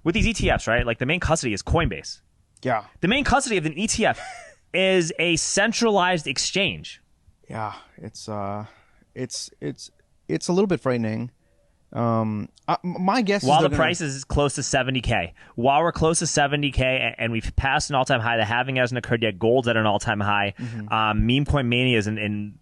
with these ETFs, right? Like the main custody is Coinbase. Yeah. The main custody of an ETF is a centralized exchange. Yeah, it's a little bit frightening. My guess while is the price is close to 70K. While we're close to 70K and we've passed an all-time high, the halving hasn't occurred yet. Gold's at an all-time high. Meme coin mania is in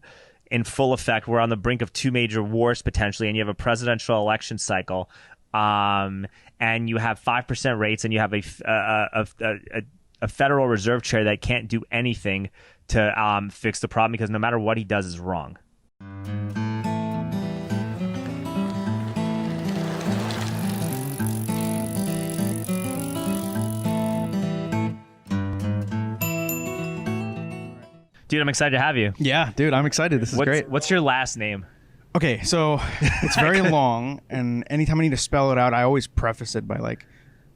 full effect. We're on the brink of two major wars potentially, and you have a presidential election cycle, and you have 5% rates, and you have a Federal Reserve chair that can't do anything to fix the problem because no matter what he does is wrong. Dude, I'm excited to have you. Yeah, dude, I'm excited. This is great. What's your last name? Okay, so it's very long, and anytime I need to spell it out, I always preface it by like,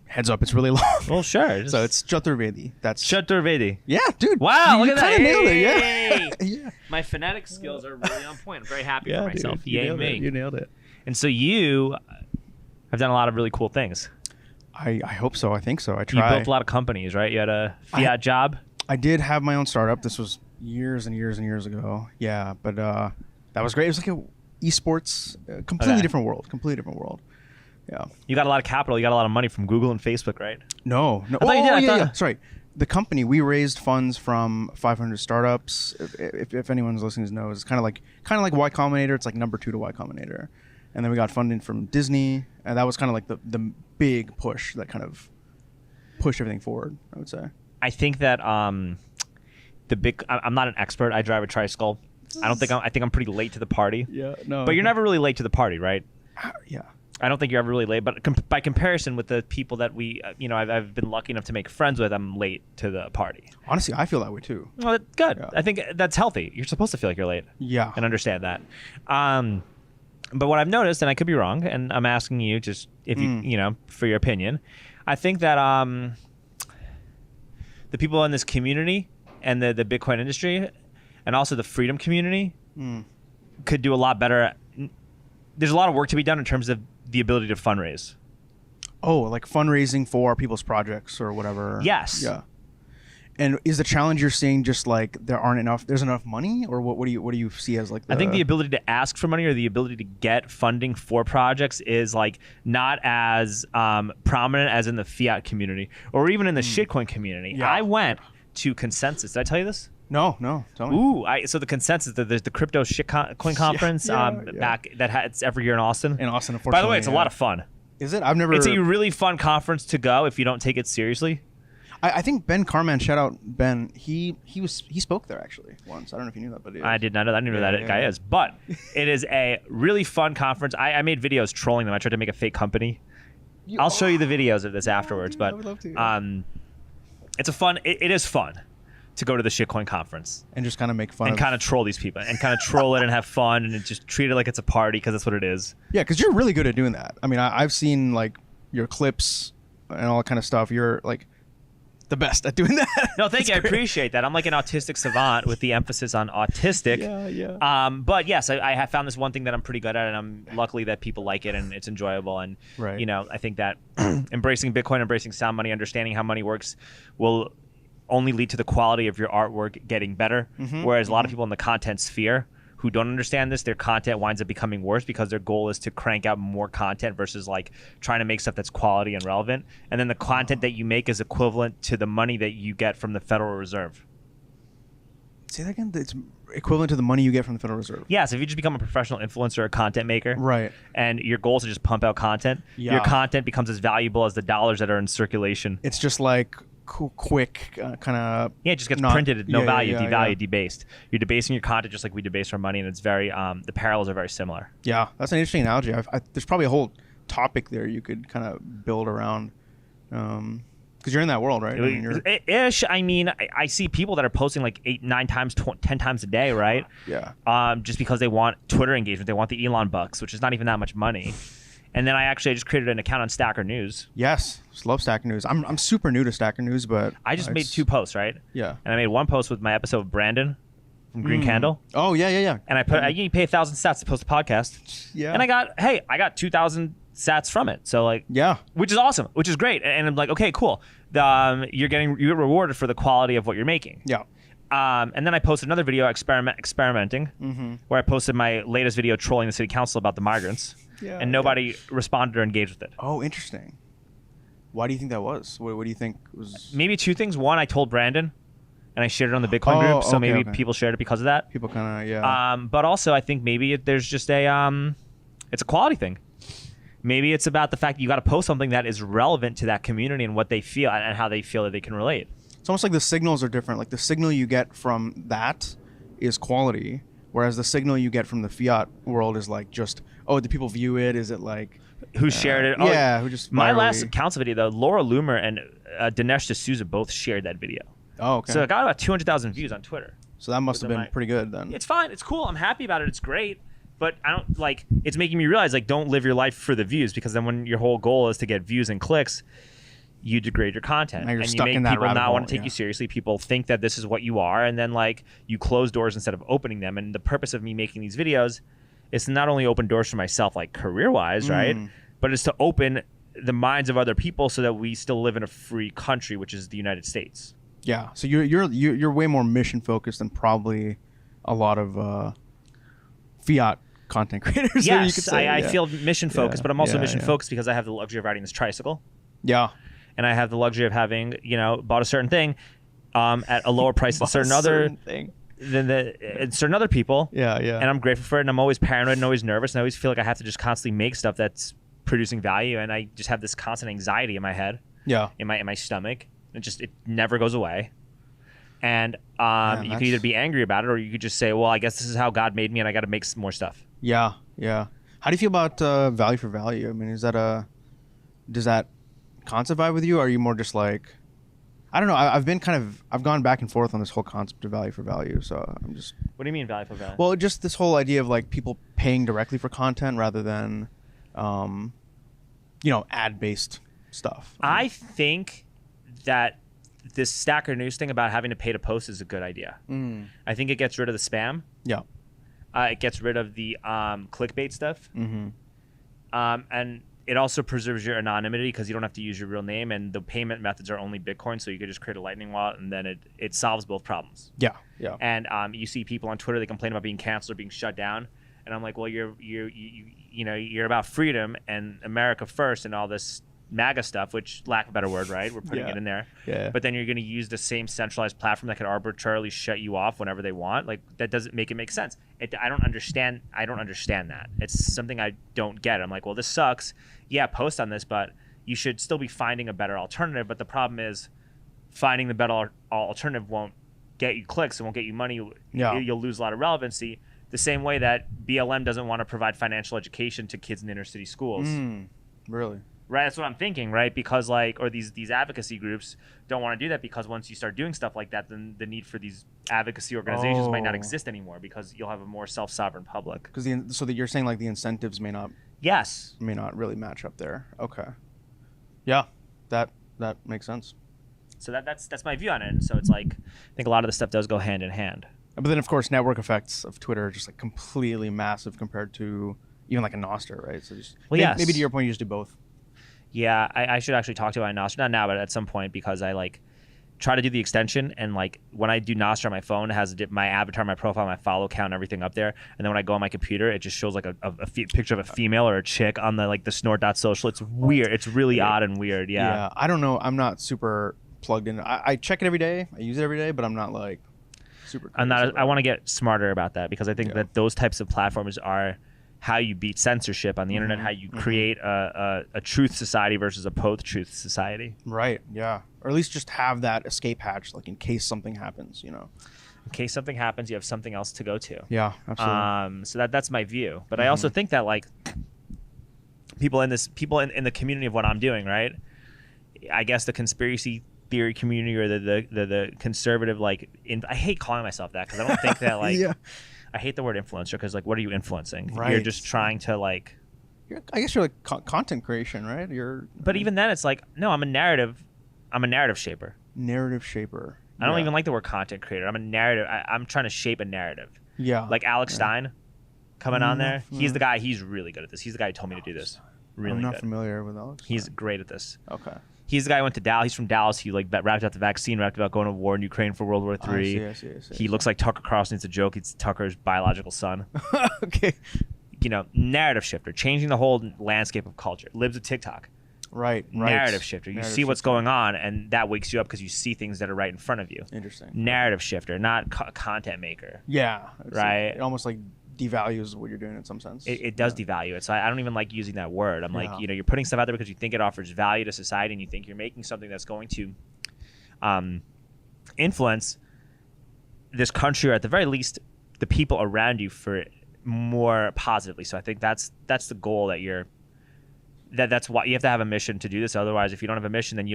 heads up, it's really long. Well, sure. So it's Chaturvedi. That's Chaturvedi. Yeah, dude. Wow, look at that. Nailed it, yeah. Yeah. My phonetic skills are really on point. I'm very happy for myself. Dude, Yay me. You nailed it. And so you have done a lot of really cool things. I hope so. I think so. I You tried. built a lot of companies, right? You had a fiat job. I did have my own startup. This was years and years and years ago. Yeah, but that was great. It was like a esports, completely different world. Completely different world. Yeah. You got a lot of capital. You got a lot of money from Google and Facebook, right? No. I thought you did. Yeah. Sorry. The company, we raised funds from 500 startups. If anyone's listening knows, it's kind of like Y Combinator. It's like number 2 to Y Combinator. And then we got funding from Disney, and that was kind of like the big push that kind of pushed everything forward, I would say. I think that I'm not an expert. I drive a tricycle. I think I'm pretty late to the party. Yeah, no. But you're never really late to the party, right? Yeah. I don't think you're ever really late, but by comparison with the people that we, I've been lucky enough to make friends with, I'm late to the party. Honestly, I feel that way too. Well, good. Yeah. I think that's healthy. You're supposed to feel like you're late. Yeah. And understand that. But what I've noticed, and I could be wrong, and I'm asking you just if you for your opinion, I think that the people in this community and the Bitcoin industry, and also the freedom community, could do a lot better. There's a lot of work to be done in terms of the ability to fundraise. Oh, like fundraising for people's projects or whatever. Yes. Yeah. And is the challenge you're seeing just like there's enough money, or what do you see as like I think the ability to ask for money or the ability to get funding for projects is like not as prominent as in the fiat community or even in the shitcoin community. Yeah. I went to Consensus. Did I tell you this? No, tell me. Ooh, so the Consensus, there's the crypto shitcoin conference back it's every year in Austin. Unfortunately. By the way, it's a lot of fun. Is it? I've never. It's a really fun conference to go if you don't take it seriously. I think Ben Carman, shout out Ben. He spoke there actually once. I don't know if you knew that, but I did not know that. I didn't know that guy is. But it is a really fun conference. I made videos trolling them. I tried to make a fake company. I'll show you the videos of this afterwards. Dude, but I would love to, it's a fun. It is fun to go to the shitcoin conference and just kind of make fun and kind of troll these people and kind of troll it and have fun and just treat it like it's a party because that's what it is. Yeah, because you're really good at doing that. I mean, I've seen like your clips and all that kind of stuff. You're like the best at doing that. No, thank you. I appreciate that. I'm like an autistic savant with the emphasis on autistic. Yeah. But yes, I have found this one thing that I'm pretty good at, and I'm luckily that people like it and it's enjoyable. And right. I think that embracing Bitcoin, embracing sound money, understanding how money works will only lead to the quality of your artwork getting better. Whereas a lot of people in the content sphere who don't understand this, their content winds up becoming worse because their goal is to crank out more content versus like trying to make stuff that's quality and relevant. And then the content that you make is equivalent to the money that you get from the Federal Reserve. Say that again? It's equivalent to the money you get from the Federal Reserve. Yeah, so if you just become a professional influencer or content maker, right, and your goal is to just pump out content, your content becomes as valuable as the dollars that are in circulation. It's just like quick kind of it just gets printed at no value, devalued, yeah. debased. You're debasing your content just like we debase our money, and it's very the parallels are very similar. Yeah, that's an interesting analogy. There's probably a whole topic there you could kind of build around because you're in that world, right? I mean, I see people that are posting like 8, 9 times, 10 times a day, right? Yeah. Just because they want Twitter engagement, they want the Elon bucks, which is not even that much money. And then I just created an account on Stacker News. Yes, just love Stacker News. I'm super new to Stacker News, but I just made 2 posts, right? Yeah. And I made one post with my episode of Brandon from Green Candle. Oh yeah. And I pay 1,000 sats to post a podcast. Yeah. And I got 2,000 sats from it. So like, Yeah. which is awesome, which is great. And I'm like, okay, cool. You're get rewarded for the quality of what you're making. Yeah. And then I posted another video experimenting, where I posted my latest video trolling the city council about the migrants, and nobody responded or engaged with it. Oh, interesting. Why do you think that was? What do you think was? Maybe two things. One, I told Brandon, and I shared it on the Bitcoin group, so maybe people shared it because of that. People kind of, But also, I think maybe there's just it's a quality thing. Maybe it's about the fact that you got to post something that is relevant to that community and what they feel and how they feel that they can relate. It's almost like the signals are different. Like the signal you get from that is quality, whereas the signal you get from the fiat world is like just, oh, do people view it? Is it like who shared it? Yeah, who just my virally... last council video, though, Laura Loomer and Dinesh D'Souza both shared that video. Oh, okay. So it got about 200,000 views on Twitter. So that must have been pretty good then. It's fine. It's cool. I'm happy about it. It's great. But I don't like. It's making me realize like don't live your life for the views, because then when your whole goal is to get views and clicks, you degrade your content and you make people not want to take you seriously. People think that this is what you are, and then like you close doors instead of opening them. And the purpose of me making these videos is to not only open doors for myself, like career-wise, right, but it's to open the minds of other people so that we still live in a free country, which is the United States. Yeah. So you're way more mission focused than probably a lot of fiat content creators. Yes, you could say. I feel mission focused, but I'm also mission focused because I have the luxury of riding this tricycle. Yeah. And I have the luxury of having, bought a certain thing at a lower price than certain other people. Yeah, yeah. And I'm grateful for it. And I'm always paranoid and always nervous. And I always feel like I have to just constantly make stuff that's producing value. And I just have this constant anxiety in my head. Yeah. In my stomach. It never goes away. And you could either be angry about it, or you could just say, well, I guess this is how God made me and I got to make some more stuff. Yeah, yeah. How do you feel about value for value? I mean, does that concept vibe with you? Or are you more just like, I don't know. I've gone back and forth on this whole concept of value for value. So I'm just. What do you mean value for value? Well, just this whole idea of like people paying directly for content rather than, ad-based stuff. I think that this Stacker News thing about having to pay to post is a good idea. I think it gets rid of the spam. Yeah. It gets rid of the clickbait stuff. And it also preserves your anonymity because you don't have to use your real name, and the payment methods are only Bitcoin, so you could just create a Lightning wallet, and then it solves both problems. Yeah, yeah. And you see people on Twitter, they complain about being canceled or being shut down, and I'm like, well, you're about freedom and America first and all this MAGA stuff, which, lack of a better word, right? We're putting it in there. Yeah. But then you're going to use the same centralized platform that could arbitrarily shut you off whenever they want. Like, that doesn't make it make sense. I don't understand that. It's something I don't get. I'm like, well, this sucks. Yeah, post on this, but you should still be finding a better alternative. But the problem is finding the better alternative won't get you clicks. It won't get you money. Yeah. You'll lose a lot of relevancy. The same way that BLM doesn't want to provide financial education to kids in inner city schools. Really? Right, that's what I'm thinking, right? Because or these advocacy groups don't want to do that, because once you start doing stuff like that, then the need for these advocacy organizations might not exist anymore, because you'll have a more self-sovereign public. Because so that you're saying like the incentives may not really match up there. Okay. Yeah, that makes sense. So that's my view on it. And so it's like, I think a lot of the stuff does go hand in hand. But then of course network effects of Twitter are just like completely massive compared to even like a Nostr, right? So just maybe to your point, you just do both. Yeah, I should actually talk to my Nostr, not now, but at some point, because I try to do the extension, and when I do Nostr on my phone, it has my avatar, my profile, my follow count, everything up there, and then when I go on my computer, it just shows like a picture of a female or a chick on the snort.social. It's weird. It's really odd and weird. Yeah. I don't know. I'm not super plugged in. I check it every day. I use it every day, but I'm not like super. I want to get smarter about that, because I think that those types of platforms are how you beat censorship on the internet, how you create a truth society versus a post-truth society. Right, yeah. Or at least just have that escape hatch, like in case something happens, In case something happens, you have something else to go to. Yeah, absolutely. So that's my view. But I also think that people in the community of what I'm doing, right? I guess the conspiracy theory community, or the conservative, I hate calling myself that, because I don't think that yeah. I hate the word influencer, because what are you influencing? Right. You're just trying to I guess you're content creation, right? But even then, it's no, I'm a narrative shaper. Narrative shaper. I don't even like the word content creator. I'm a narrative. I'm trying to shape a narrative. Yeah. Like Alex Stein coming on there. He's the guy. He's really good at this. He's the guy who told me to do this. Really I'm not good. familiar with Alex. He's great at this. Okay. He's the guy who went to Dallas. He's from Dallas. He like rapped about the vaccine, rapped about going to war in Ukraine for World War III. I see. He looks like Tucker Carlson. It's a joke. He's Tucker's biological son. Okay. You know, narrative shifter, changing the whole landscape of culture. Lives with TikTok. Right. Narrative shifter. You see what's going on, and that wakes you up because you see things that are right in front of you. Interesting. Narrative shifter, not content maker. Yeah. Right. It almost like devalues what you're doing in some sense. It does devalue it. So I don't even like using that word. I'm like, you know, you're putting stuff out there because you think it offers value to society, and you think you're making something that's going to influence this country, or at the very least, the people around you for more positively. So I think that's the goal that's why you have to have a mission to do this. Otherwise, if you don't have a mission, then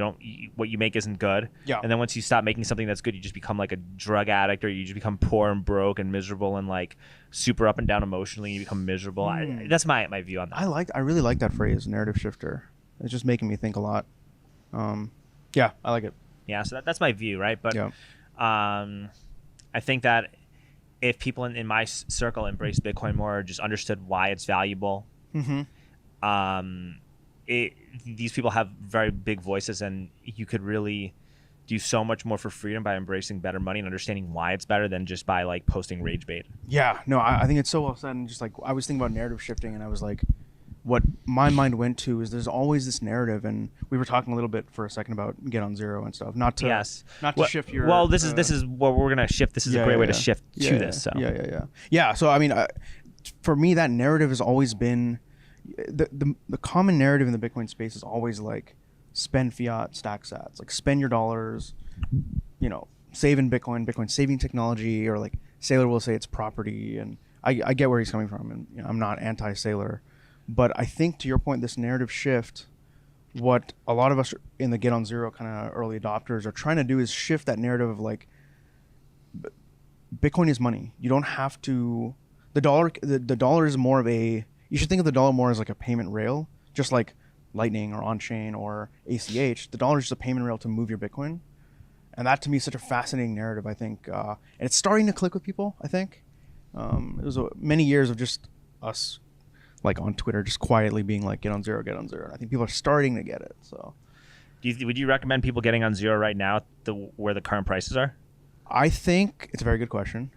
what you make isn't good. Yeah. And then once you stop making something that's good, you just become like a drug addict, or you just become poor and broke and miserable and like super up and down emotionally. And you become miserable. That's my view on that. I really like that phrase, narrative shifter. It's just making me think a lot. Yeah, I like it. Yeah. So that's my view, right? But I think that if people in my circle embrace Bitcoin more, or just understood why it's valuable, these people have very big voices, and you could really do so much more for freedom by embracing better money and understanding why it's better than just by like posting rage bait. Yeah, no, I think it's so well said. And just like I was thinking about narrative shifting, and I was like, what my mind went to is there's always this narrative, and we were talking a little bit for a second about get on zero and stuff. Not to shift your. Well, this is what we're gonna shift. This is a great way to shift to this. So yeah. So I mean, for me, that narrative has always been. The common narrative in the Bitcoin space is always like spend fiat, stack sats, like spend your dollars, you know, save in Bitcoin saving technology, or like Saylor will say it's property, and I get where he's coming from, and you know, I'm not anti-Saylor, but I think to your point, this narrative shift, what a lot of us in the get on zero kind of early adopters are trying to do is shift that narrative of like Bitcoin is money. You don't have to. The dollar is more of a. You should think of the dollar more as like a payment rail, just like Lightning or Unchained or ACH. The dollar is just a payment rail to move your Bitcoin. And that to me is such a fascinating narrative, I think. And it's starting to click with people, I think. It was many years of just us, like on Twitter, just quietly being like, get on zero. And I think people are starting to get it. So, would you recommend people getting on zero right now where the current prices are? I think it's a very good question.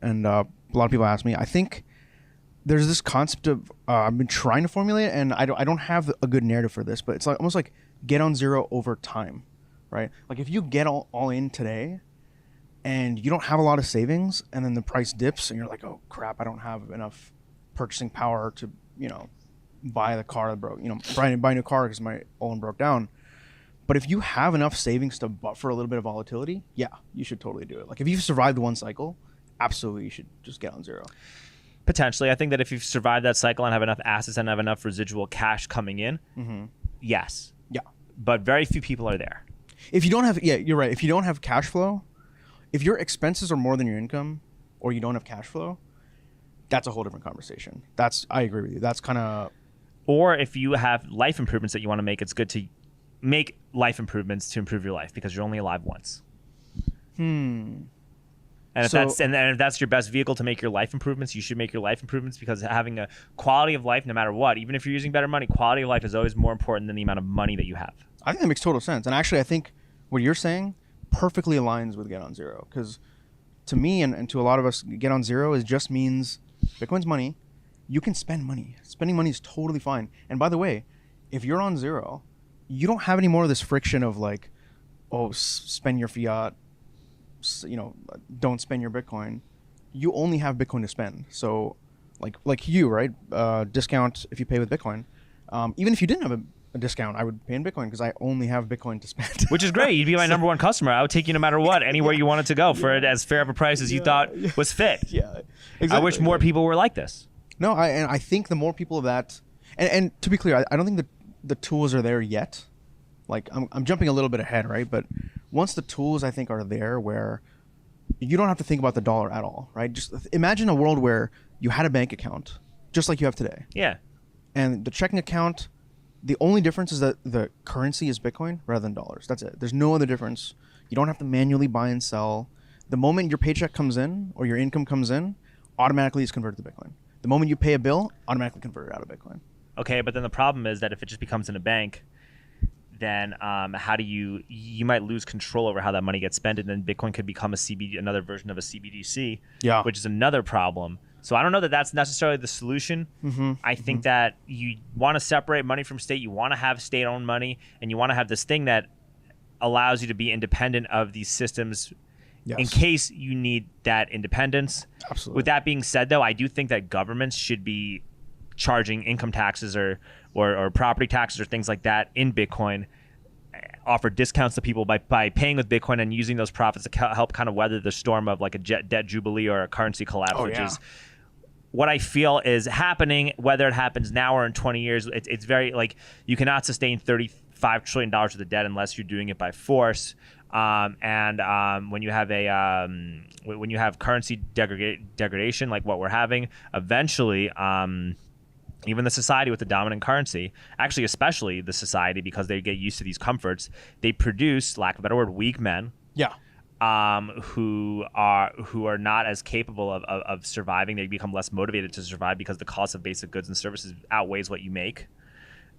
And a lot of people ask me, I think there's this concept of I've been trying to formulate, and I don't have a good narrative for this, but it's like almost like get on zero over time, right? Like if you get all in today and you don't have a lot of savings, and then the price dips and you're like, oh crap, I don't have enough purchasing power to, you know, buy the car that broke, you know, buy a new car because my old one broke down. But if you have enough savings to buffer a little bit of volatility, yeah, you should totally do it. Like if you've survived one cycle, absolutely you should just get on zero. Potentially. I think that if you've survived that cycle and have enough assets and have enough residual cash coming in, yes. Yeah. But very few people are there. If you don't have, you're right. If you don't have cash flow, if your expenses are more than your income, or you don't have cash flow, that's a whole different conversation. I agree with you. That's kind of. Or if you have life improvements that you want to make, it's good to make life improvements to improve your life because you're only alive once. And if that's your best vehicle to make your life improvements, you should make your life improvements, because having a quality of life, no matter what, even if you're using better money, quality of life is always more important than the amount of money that you have. I think that makes total sense. And actually, I think what you're saying perfectly aligns with Get on Zero, because to me and to a lot of us, Get on Zero just means Bitcoin's money. You can spend money. Spending money is totally fine. And by the way, if you're on zero, you don't have any more of this friction of like, oh, spend your fiat, you know, don't spend your Bitcoin. You only have Bitcoin to spend. So like you, right? Discount if you pay with Bitcoin. Even if you didn't have a discount, I would pay in Bitcoin because I only have Bitcoin to spend. Which is great. You'd be my number one customer. I would take you no matter what, anywhere you wanted to go for it as fair of a price as you thought was fit. Yeah, exactly. I wish more people were like this. No, I think the more people of that, and to be clear, I don't think the tools are there yet. Like I'm jumping a little bit ahead, right? But once the tools I think are there, where you don't have to think about the dollar at all, right? Just imagine a world where you had a bank account, just like you have today. Yeah. And the checking account, the only difference is that the currency is Bitcoin rather than dollars. That's it. There's no other difference. You don't have to manually buy and sell. The moment your paycheck comes in or your income comes in, automatically it's converted to Bitcoin. The moment you pay a bill, automatically converted out of Bitcoin. Okay, but then the problem is that if it just becomes in a bank, then how do you might lose control over how that money gets spent, and then Bitcoin could become another version of a CBDC, which is another problem. So I don't know that that's necessarily the solution. I think that you want to separate money from state. You want to have state-owned money, and you want to have this thing that allows you to be independent of these systems in case you need that independence. Absolutely. With that being said, though, I do think that governments should be charging income taxes or property taxes or things like that in Bitcoin, offer discounts to people by paying with Bitcoin and using those profits to help kind of weather the storm of like a debt jubilee or a currency collapse, which is what I feel is happening. Whether it happens now or in 20 years, it's very like you cannot sustain $35 trillion worth of debt unless you're doing it by force. When you have currency degradation like what we're having, eventually even the society with the dominant currency, actually especially the society, because they get used to these comforts, they produce, lack of a better word, weak men. Who are not as capable of surviving. They become less motivated to survive because the cost of basic goods and services outweighs what you make.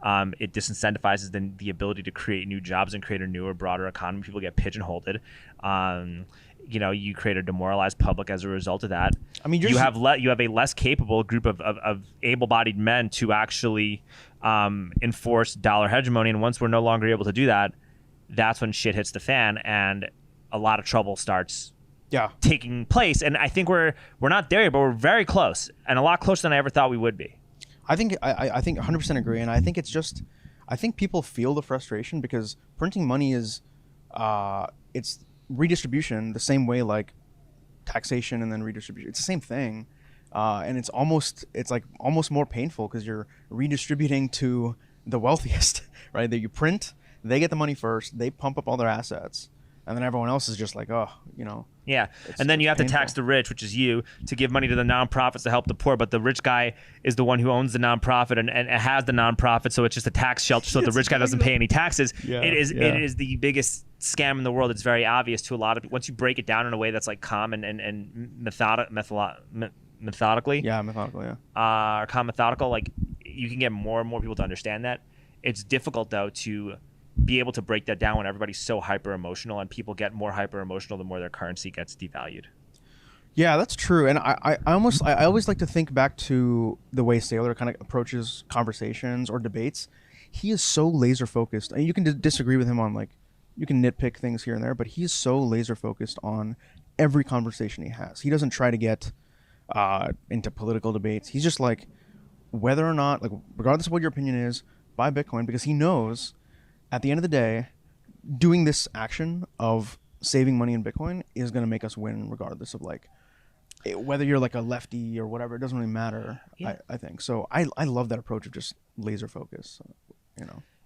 It disincentivizes the ability to create new jobs and create a newer, broader economy. People get pigeonholed. You create a demoralized public as a result of that. I mean, you have a less capable group of able-bodied men to actually enforce dollar hegemony. And once we're no longer able to do that, that's when shit hits the fan and a lot of trouble starts taking place. And I think we're not there yet, but we're very close, and a lot closer than I ever thought we would be. I think 100% agree, and I think it's just, I think people feel the frustration because printing money is, it's redistribution the same way like taxation and then redistribution. It's the same thing, and it's almost more painful because you're redistributing to the wealthiest, right? That you print, they get the money first, they pump up all their assets, and then everyone else is just like, Yeah, and then you have to tax the rich, which is you, to give money to the nonprofits to help the poor. But the rich guy is the one who owns the nonprofit and has the nonprofit, so it's just a tax shelter so the rich guy doesn't pay any taxes. It is the biggest scam in the world. It's very obvious to a lot of people. Once you break it down in a way that's like calm and methodically. Yeah, methodical, or calm, methodical, like you can get more and more people to understand that. It's difficult, though, to be able to break that down when everybody's so hyper emotional, and people get more hyper emotional the more their currency gets devalued. Yeah, that's true. And I always like to think back to the way Saylor kind of approaches conversations or debates. He is so laser focused. And you can disagree with him on like, you can nitpick things here and there, but he is so laser focused on every conversation he has. He doesn't try to get into political debates. He's just like, whether or not, like, regardless of what your opinion is, buy Bitcoin, because he knows at the end of the day, doing this action of saving money in Bitcoin is going to make us win regardless of like whether you're like a lefty or whatever. It doesn't really matter. I think so. I love that approach of just laser focus,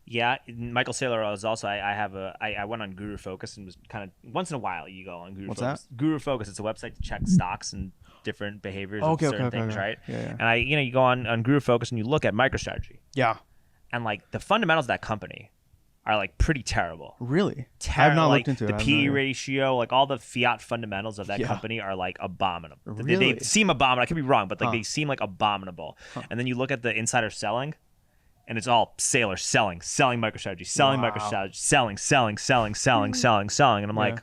Yeah, Michael Saylor was also. I went on Guru Focus and was kind of once in a while you go on Guru What's Focus. That? Guru Focus. It's a website to check stocks and different behaviors of certain things, right? Yeah. And you go on Guru Focus and you look at MicroStrategy. Yeah. And like the fundamentals of that company are like pretty terrible. Really? I have not looked into it. The PE ratio, like all the fiat fundamentals of that company are like abominable. Really? They seem abominable. I could be wrong, but like they seem like abominable. And then you look at the insider selling, and it's all Saylor selling MicroStrategy, selling MicroStrategy, selling. And I'm like,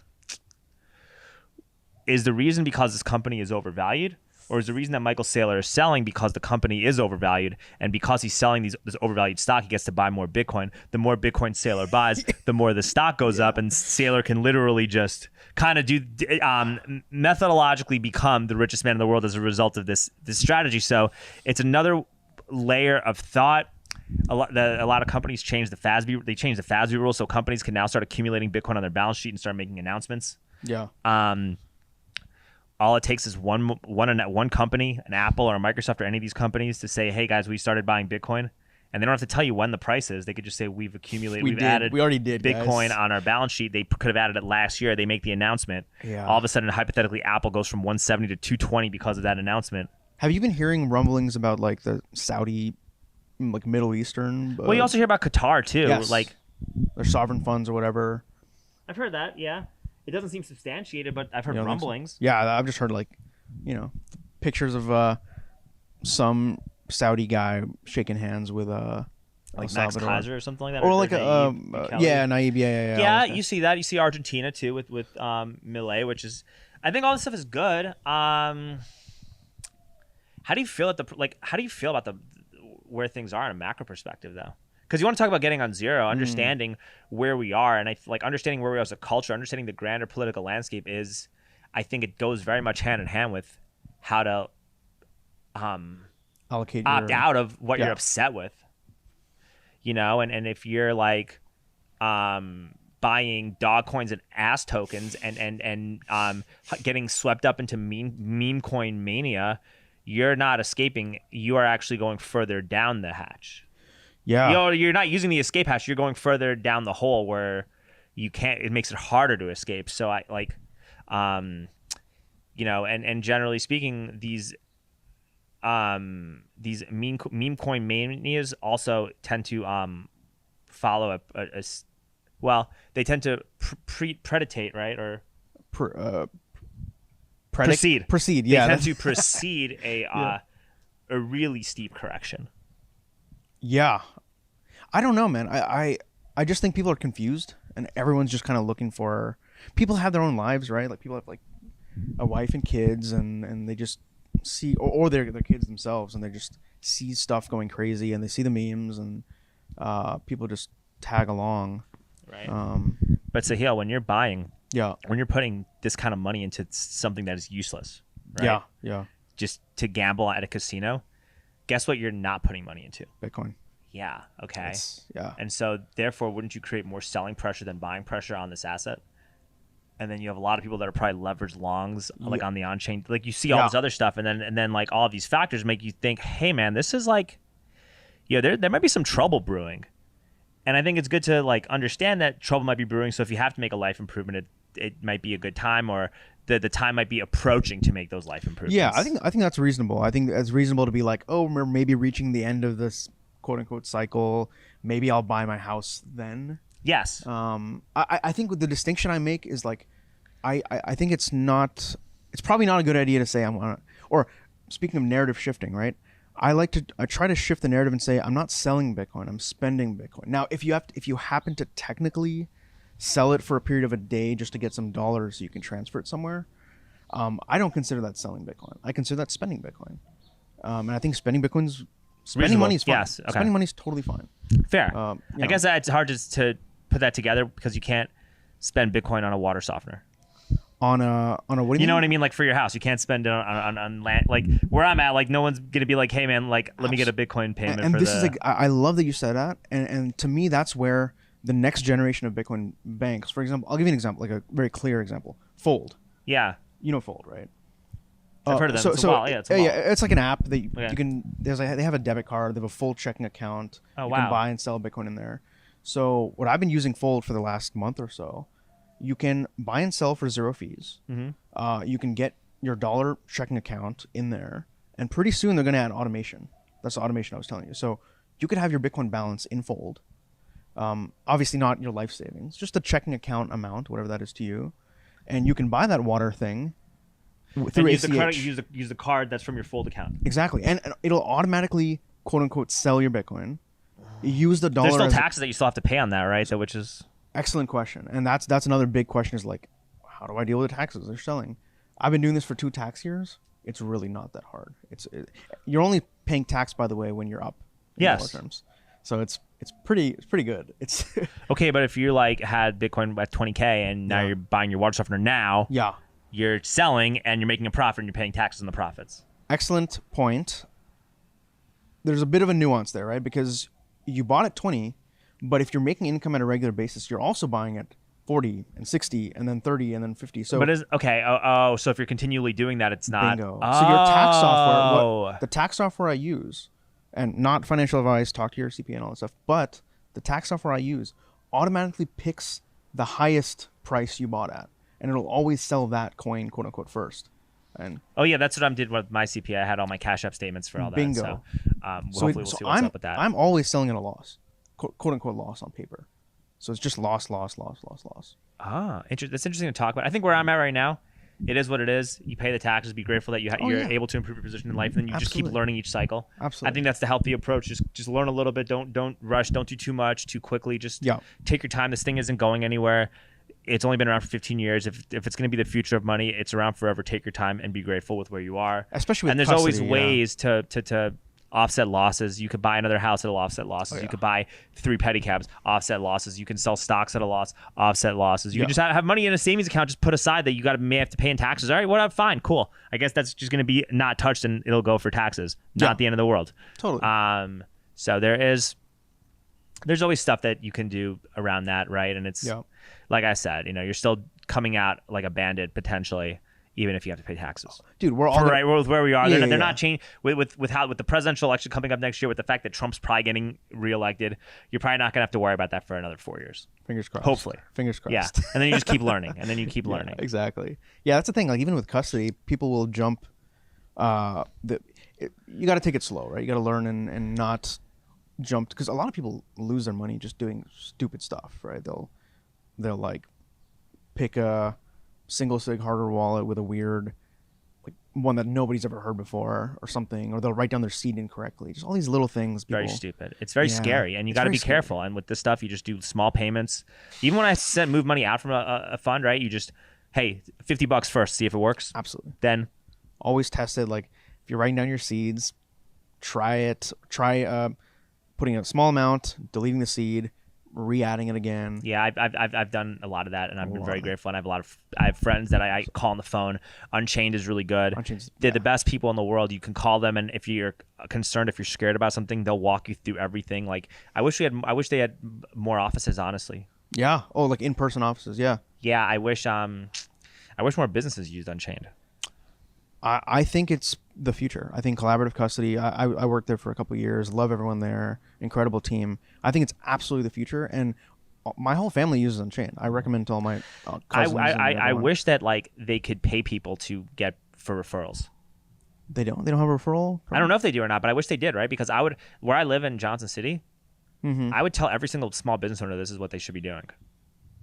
is the reason because this company is overvalued? Or is the reason that Michael Saylor is selling because the company is overvalued, and because he's selling this overvalued stock, he gets to buy more Bitcoin. The more Bitcoin Saylor buys, the more the stock goes up, and Saylor can literally just kind of methodologically become the richest man in the world as a result of this strategy. So it's another layer of thought. A lot of companies change the FASB. They changed the FASB rules, so companies can now start accumulating Bitcoin on their balance sheet and start making announcements. Yeah. All it takes is one company, an Apple or a Microsoft or any of these companies, to say, "Hey guys, we started buying Bitcoin," and they don't have to tell you when the price is. They could just say, "We've accumulated, we already did Bitcoin on our balance sheet." They could have added it last year. They make the announcement. Yeah. All of a sudden, hypothetically, Apple goes from 170 to 220 because of that announcement. Have you been hearing rumblings about like the Saudi, like Middle Eastern? Well, you also hear about Qatar too, like their sovereign funds or whatever. I've heard that. Yeah. It doesn't seem substantiated, but I've heard rumblings. Yeah, I've just heard like, pictures of some Saudi guy shaking hands with like El Max Salvador. Kaiser or something like that, Or like Nayib Bukele. Naive, yeah. Yeah, all those you see that. You see Argentina too with Milei, which is, I think all this stuff is good. How do you feel how do you feel about where things are in a macro perspective though? Because you want to talk about getting on zero, understanding where we are, and understanding where we are as a culture, understanding the grander political landscape is, I think it goes very much hand in hand with how to allocate opt out of what you're upset with. And if you're like buying dog coins and ass tokens and getting swept up into meme coin mania, you're not escaping. You are actually going further down the hatch. Yeah. You're not using the escape hatch. You're going further down the hole where you can't. It makes it harder to escape. So and generally speaking, these meme coin manias also tend to follow they tend to predate, right? Or proceed. Yeah. They tend to precede a really steep correction. Yeah. I don't know, man. I just think people are confused and everyone's just kind of looking for, people have their own lives, right? Like people have like a wife and kids and they just see, or their kids themselves, and they just see stuff going crazy and they see the memes and people just tag along. Right. But Sahil, when you're buying, when you're putting this kind of money into something that is useless, right? Yeah. Just to gamble at a casino, guess what you're not putting money into? Bitcoin. Yeah. Okay. Yeah. And so therefore, wouldn't you create more selling pressure than buying pressure on this asset? And then you have a lot of people that are probably leveraged longs, like on the on-chain. Like you see all this other stuff, and then like all of these factors make you think, hey man, this is like, there might be some trouble brewing. And I think it's good to like understand that trouble might be brewing. So if you have to make a life improvement, it might be a good time, or the time might be approaching to make those life improvements. Yeah, I think that's reasonable. I think it's reasonable to be like, oh, we're maybe reaching the end of this quote unquote cycle. Maybe I'll buy my house then. Yes. I think with the distinction I make is like, I think it's probably not a good idea to say or speaking of narrative shifting, right? I try to shift the narrative and say, I'm not selling Bitcoin, I'm spending Bitcoin. Now, if you happen to technically sell it for a period of a day just to get some dollars so you can transfer it somewhere, I don't consider that selling Bitcoin. I consider that spending Bitcoin. And I think spending money is fine. Yes. Okay. Spending money is totally fine. Fair. I guess it's hard to put that together because you can't spend Bitcoin on a water softener. On a what do you mean? You know what I mean? Like for your house, you can't spend it on land. Like where I'm at, like no one's gonna be like, hey man, like let me get a Bitcoin payment. And this is like, I love that you said that, and to me that's where the next generation of Bitcoin banks, for example, I'll give you an example, like a very clear example. Fold. Yeah. You know Fold, right? I've heard of them. It's a wallet. It's like an app that you can. They have a debit card. They have a full checking account. Oh you wow. can buy and sell Bitcoin in there. So what I've been using Fold for the last month or so, you can buy and sell for 0 fees. Mm-hmm. You can get your dollar checking account in there, and pretty soon they're going to add automation. That's the automation I was telling you. So you could have your Bitcoin balance in Fold. Obviously not your life savings, just the checking account amount, whatever that is to you, and you can buy that water thing through use ACH. the credit, use the card that's from your Fold account. Exactly, and it'll automatically quote unquote sell your Bitcoin. Use the dollar. There's still taxes that you still have to pay on that, right? So which is excellent question, and that's another big question is like, how do I deal with the taxes they're selling? I've been doing this for 2 tax years. It's really not that hard. You're only paying tax, by the way, when you're up in dollar terms. So it's pretty good. It's okay, but if you like had Bitcoin at 20K and now you're buying your water softener now, you're selling and you're making a profit and you're paying taxes on the profits. Excellent point. There's a bit of a nuance there, right? Because you bought at 20, but if you're making income at a regular basis, you're also buying at 40 and 60 and then 30 and then 50. So but so if you're continually doing that, it's not bingo. So your tax software, the tax software I use, and not financial advice, talk to your CPA and all that stuff, but the tax software I use automatically picks the highest price you bought at, and it'll always sell that coin, quote unquote, first. And that's what I did with my CPA. I had all my Cash App statements for all bingo. that. So hopefully we'll see what's up with that. I'm always selling at a loss, quote unquote loss on paper. So it's just loss. That's interesting to talk about. I think where I'm at right now, it is what it is. You pay the taxes. Be grateful that you're able to improve your position in life, and then you just keep learning each cycle. Absolutely. I think that's the healthy approach. Just learn a little bit. Don't rush. Don't do too much too quickly. Just take your time. This thing isn't going anywhere. It's only been around for 15 years. If it's going to be the future of money, it's around forever. Take your time and be grateful with where you are. Especially with and there's custody, always ways to offset losses. You could buy another house that'll offset losses. You could buy 3 pedicabs, offset losses. You can sell stocks at a loss, offset losses. You can just have money in a savings account, just put aside that you may have to pay in taxes. All right, whatever, fine, cool. I guess that's just going to be not touched and it'll go for taxes. Not the end of the world. Totally. So there's always stuff that you can do around that, right? And it's like I said, you're still coming out like a bandit potentially, even if you have to pay taxes. Dude, we're all right with where we are. They're not changing with the presidential election coming up next year, with the fact that Trump's probably getting reelected. You're probably not gonna have to worry about that for another 4 years. Fingers crossed. Hopefully. Fingers crossed. Yeah. And then you just keep learning. And then you keep learning. Exactly. Yeah, that's the thing. Like even with custody, people will jump. You got to take it slow, right? You got to learn and not jump, because a lot of people lose their money just doing stupid stuff, right? They'll like pick a single sig hardware wallet with a weird, like one that nobody's ever heard before or something, or they'll write down their seed incorrectly. Just all these little things. Very stupid. It's very scary, and you got to be careful. And with this stuff, you just do small payments. Even when I move money out from a fund, right? You just, hey, $50 first, see if it works. Absolutely. Then always test it. Like if you're writing down your seeds, try putting a small amount, deleting the seed, re-adding it again. Yeah, I've done a lot of that, and I've been very grateful. And I have friends that I call on the phone. Unchained is really good. They're the best people in the world. You can call them, and if you're concerned, if you're scared about something, they'll walk you through everything. Like I wish they had more offices, honestly. Yeah. Oh, like in-person offices. Yeah. Yeah, I wish more businesses used Unchained. I think it's the future. I think collaborative custody. I worked there for a couple of years. Love everyone there. Incredible team. I think it's absolutely the future, and my whole family uses Unchained. I recommend to all my cousins. I wish that like they could pay people to get for referrals. They don't have a referral program? I don't know if they do or not, but I wish they did, right? Because where I live in Johnson City, I would tell every single small business owner this is what they should be doing.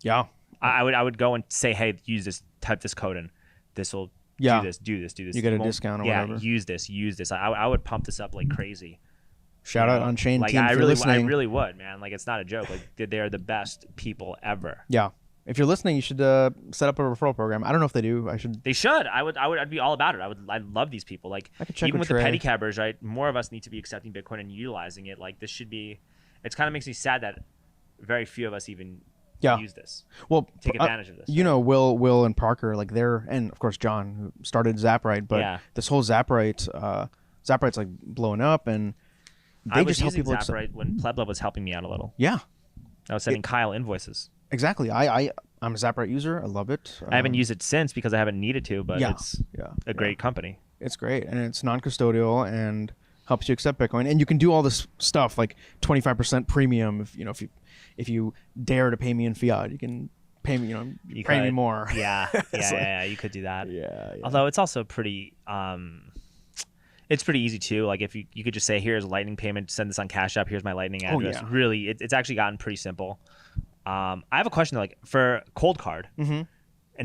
Yeah. I would go and say, hey, use this, type this code in. This will do this. You get a discount or whatever. Use this. I would pump this up like crazy. Shout out Unchained like, team for listening. I really would, man. Like it's not a joke. Like they are the best people ever. Yeah. If you're listening, you should set up a referral program. I don't know if they do. They should. I'd be all about it. I'd love these people. Like even with the pedicabbers, right? More of us need to be accepting Bitcoin and utilizing it. Like this should be. It kind of makes me sad that very few of us even use this. Well, take advantage of this. Will and Parker, like and of course John, who started Zaprite, but this whole Zaprite's like blowing up, and they just help people. Zaprite when Plebla was helping me out a little. Yeah, I was sending Kyle invoices. Exactly. I'm a Zaprite user. I love it. I haven't used it since because I haven't needed to, but it's a great company. It's great, and it's non-custodial and helps you accept Bitcoin, and you can do all this stuff like 25% premium if you dare to pay me in fiat. You can pay me, pay me more. Yeah, you could do that. Yeah. Although it's also pretty it's pretty easy too. Like if you could just say, here's a Lightning payment, send this on Cash App, here's my Lightning address. Really, it's actually gotten pretty simple. I have a question, like for Cold Card, and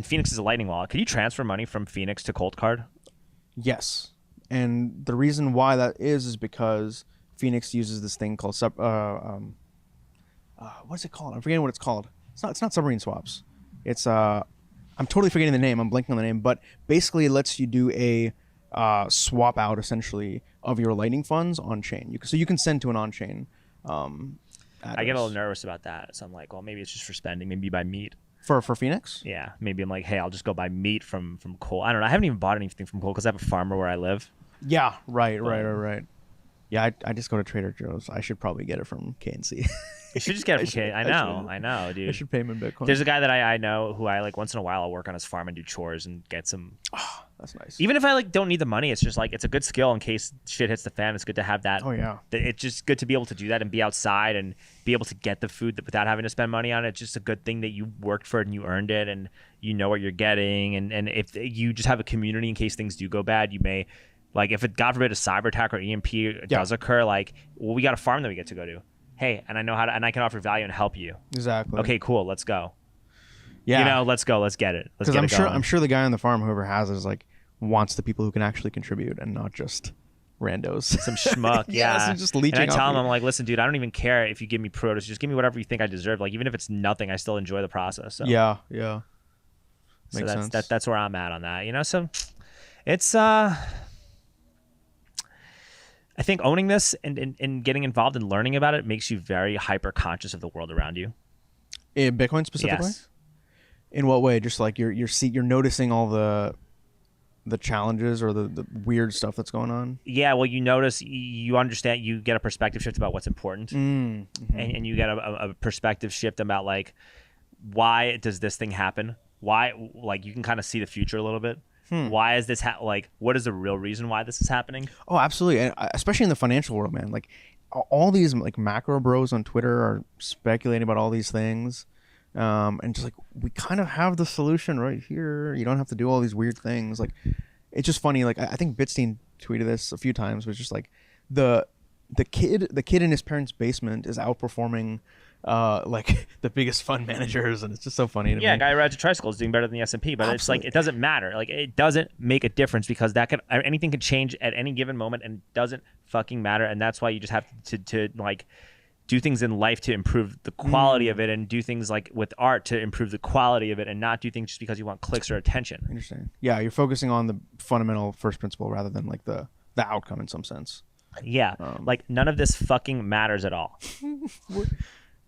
Phoenix is a Lightning wallet. Could you transfer money from Phoenix to Cold Card? Yes. And the reason why that is because Phoenix uses this thing called what's it called? I'm forgetting what it's called. It's not submarine swaps. It's I'm totally forgetting the name. I'm blanking on the name, but basically it lets you do a swap out essentially of your Lightning funds on chain. So you can send to an on chain. I get a little nervous about that, so I'm like, well, maybe it's just for spending. Maybe buy meat. For Phoenix? Yeah, maybe I'm like, hey, I'll just go buy meat from Cole. I don't know. I haven't even bought anything from Cole because I have a farmer where I live. Yeah, right. Yeah, I just go to Trader Joe's. I should probably get it from KNC. You should just get it from KNC. I know, dude. I should pay him in Bitcoin. There's a guy that I know who I like once in a while I'll work on his farm and do chores and get some. Oh, that's nice. Even if I like don't need the money, it's just like it's a good skill in case shit hits the fan. It's good to have that. Oh yeah. It's just good to be able to do that and be outside and be able to get the food without having to spend money on it. It's just a good thing that you worked for it and you earned it and you know what you're getting. And if you just have a community in case things do go bad, you may. Like if it, God forbid, a cyber attack or EMP does occur, like, well, we got a farm that we get to go to. Hey, and I know how to, and I can offer value and help you. Exactly. Okay, cool. Let's go. Yeah. You know, let's go. Let's get it. Let's Because get it going. I'm sure the guy on the farm, whoever has it, is like wants the people who can actually contribute and not just randos. Some schmuck. Yeah. So just leeching. And I off tell him, you. I'm like, listen, dude, I don't even care if you give me produce. Just give me whatever you think I deserve. Like, even if it's nothing, I still enjoy the process. So. Yeah. So Makes sense. that's where I'm at on that. You know, so it's I think owning this and getting involved and learning about it makes you very hyper conscious of the world around you. In Bitcoin specifically? Yes. In what way? Just like you're noticing all the challenges or the weird stuff that's going on? Yeah, well, you notice, you understand, you get a perspective shift about what's important. Mm-hmm. And you get a perspective shift about, like, why does this thing happen? Why, like, you can kind of see the future a little bit. Why is this like, what is the real reason why this is happening? Oh, absolutely. And especially in the financial world, man. Like, all these like macro bros on Twitter are speculating about all these things. And just like, we kind of have the solution right here. You don't have to do all these weird things. Like, it's just funny. Like, I think Bitstein tweeted this a few times, was just like the kid in his parents' basement is outperforming like the biggest fund managers, and it's just so funny to me. Yeah, a guy who rides a tricycle is doing better than the S&P, but it's like, it doesn't matter. Like, it doesn't make a difference, because anything could change at any given moment, and it doesn't fucking matter. And that's why you just have to like do things in life to improve the quality of it, and do things like with art to improve the quality of it, and not do things just because you want clicks or attention. Interesting. Yeah, you're focusing on the fundamental first principle rather than like the outcome in some sense. Yeah, like none of this fucking matters at all.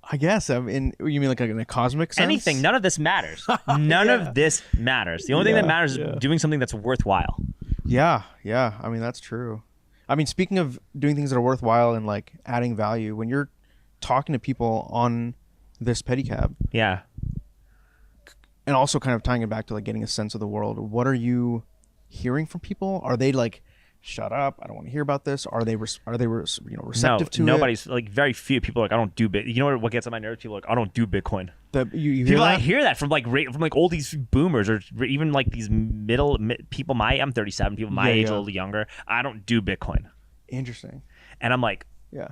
I guess. I mean, you mean like in a cosmic sense? Anything. None of this matters. None of this matters. The only thing that matters is doing something that's worthwhile. Yeah. I mean, that's true. I mean, speaking of doing things that are worthwhile and like adding value, when you're talking to people on this pedicab, Yeah. and also kind of tying it back to like getting a sense of the world, what are you hearing from people? Are they like, shut up, I don't want to hear about this? Are they receptive to it? Nobody's like, very few people are like, I don't do Bit. You know what gets on my nerves? People are like, I don't do Bitcoin. You hear People, that? I hear that from like all these boomers, or even like these people. I'm 37. People my age, a little younger. I don't do Bitcoin. Interesting. And I'm like, Yeah.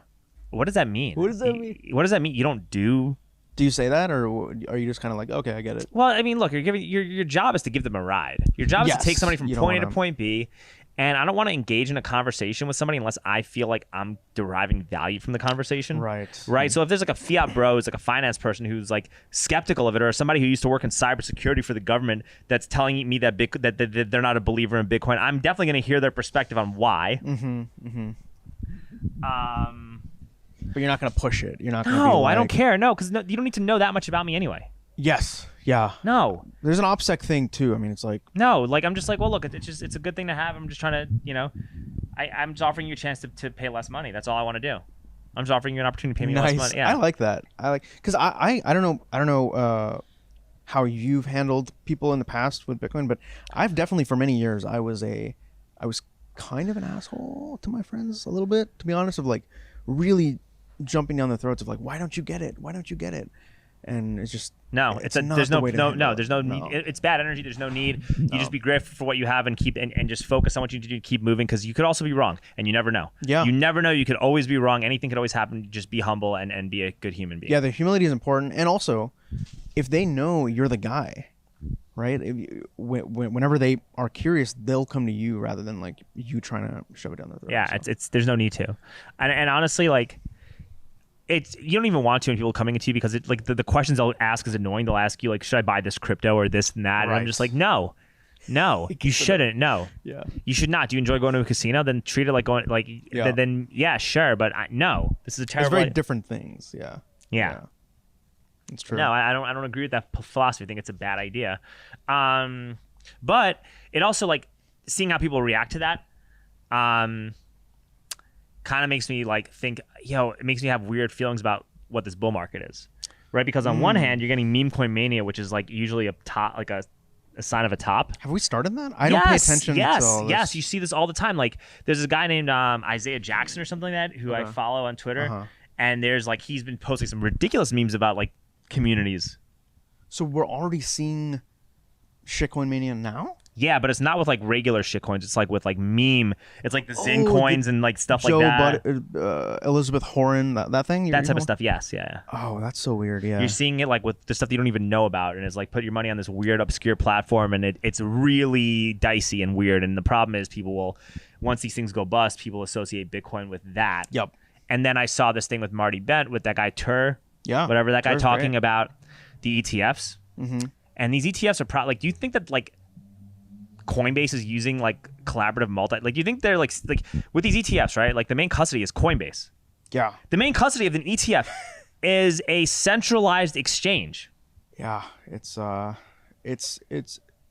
what does that mean? What does that mean? What does that mean? You don't do? Do you say that, or are you just kind of like, okay, I get it? Well, I mean, look, you're giving your job is to give them a ride. Your job is to take somebody from point A to point B. And I don't want to engage in a conversation with somebody unless I feel like I'm deriving value from the conversation. Right. So if there's like a fiat bro, who's like a finance person who's like skeptical of it, or somebody who used to work in cybersecurity for the government that's telling me that that they're not a believer in Bitcoin, I'm definitely going to hear their perspective on why. But you're not going to push it. You're not going to No, I don't care. No, because you don't need to know that much about me anyway. Yes. Yeah. No. There's an OPSEC thing too. I mean, it's like, no, like, I'm just like, well, look, it's a good thing to have. I'm just trying to, I'm just offering you a chance to pay less money. That's all I want to do. I'm just offering you an opportunity to pay me less money. Yeah. I like that. Because I don't know how you've handled people in the past with Bitcoin, but I've definitely, for many years, I was kind of an asshole to my friends a little bit, to be honest, of like really jumping down the throats of like, why don't you get it? Why don't you get it? And it's just there's no need. It's bad energy. There's no need. You just be grateful for what you have and keep and just focus on what you need to do to keep moving, because you could also be wrong, and you never know. Yeah, you never know. You could always be wrong. Anything could always happen. Just be humble and be a good human being. Yeah, the humility is important, and also if they know you're the guy, right? Whenever they are curious, they'll come to you rather than like you trying to shove it down their throat. Yeah, so. It's there's no need to, and honestly, like. You don't even want to when people coming into you, because it like the questions they'll ask is annoying. They'll ask you like, should I buy this crypto or this and that? Right. And I'm just like, no, you shouldn't. No, yeah, you should not. Do you enjoy going to a casino? Then treat it like going like then sure, but no, this is a terrible. It's very different things. Yeah, it's true. No, I don't agree with that philosophy. I think it's a bad idea. But it also, like, seeing how people react to that, kind of makes me like think, it makes me have weird feelings about what this bull market is, right? Because on one hand, you're getting meme coin mania, which is like usually a top, like a sign of a top. Have we started that? I don't pay attention. Yes, you see this all the time. Like, there's a guy named Isaiah Jackson or something like that who I follow on Twitter, and there's like, he's been posting some ridiculous memes about like communities. So we're already seeing Shitcoin mania now? Yeah, but it's not with like regular shitcoins. It's like with like meme. It's like the Zen coins and like stuff like that. Elizabeth Horan, that thing. That type of stuff. Yes, yeah. Oh, that's so weird. Yeah, you're seeing it like with the stuff that you don't even know about, and it's like put your money on this weird obscure platform, and it's really dicey and weird. And the problem is people will, once these things go bust, people associate Bitcoin with that. Yep. And then I saw this thing with Marty Bent with that guy Tur. Yeah. Whatever that guy Tur's talking great. about the ETFs. Mm-hmm. And these ETFs are probably like, do you think that like Coinbase is using like collaborative do you think they're like with these ETFs, right? Like the main custody is Coinbase. Yeah. The main custody of an ETF is a centralized exchange. Yeah, it's a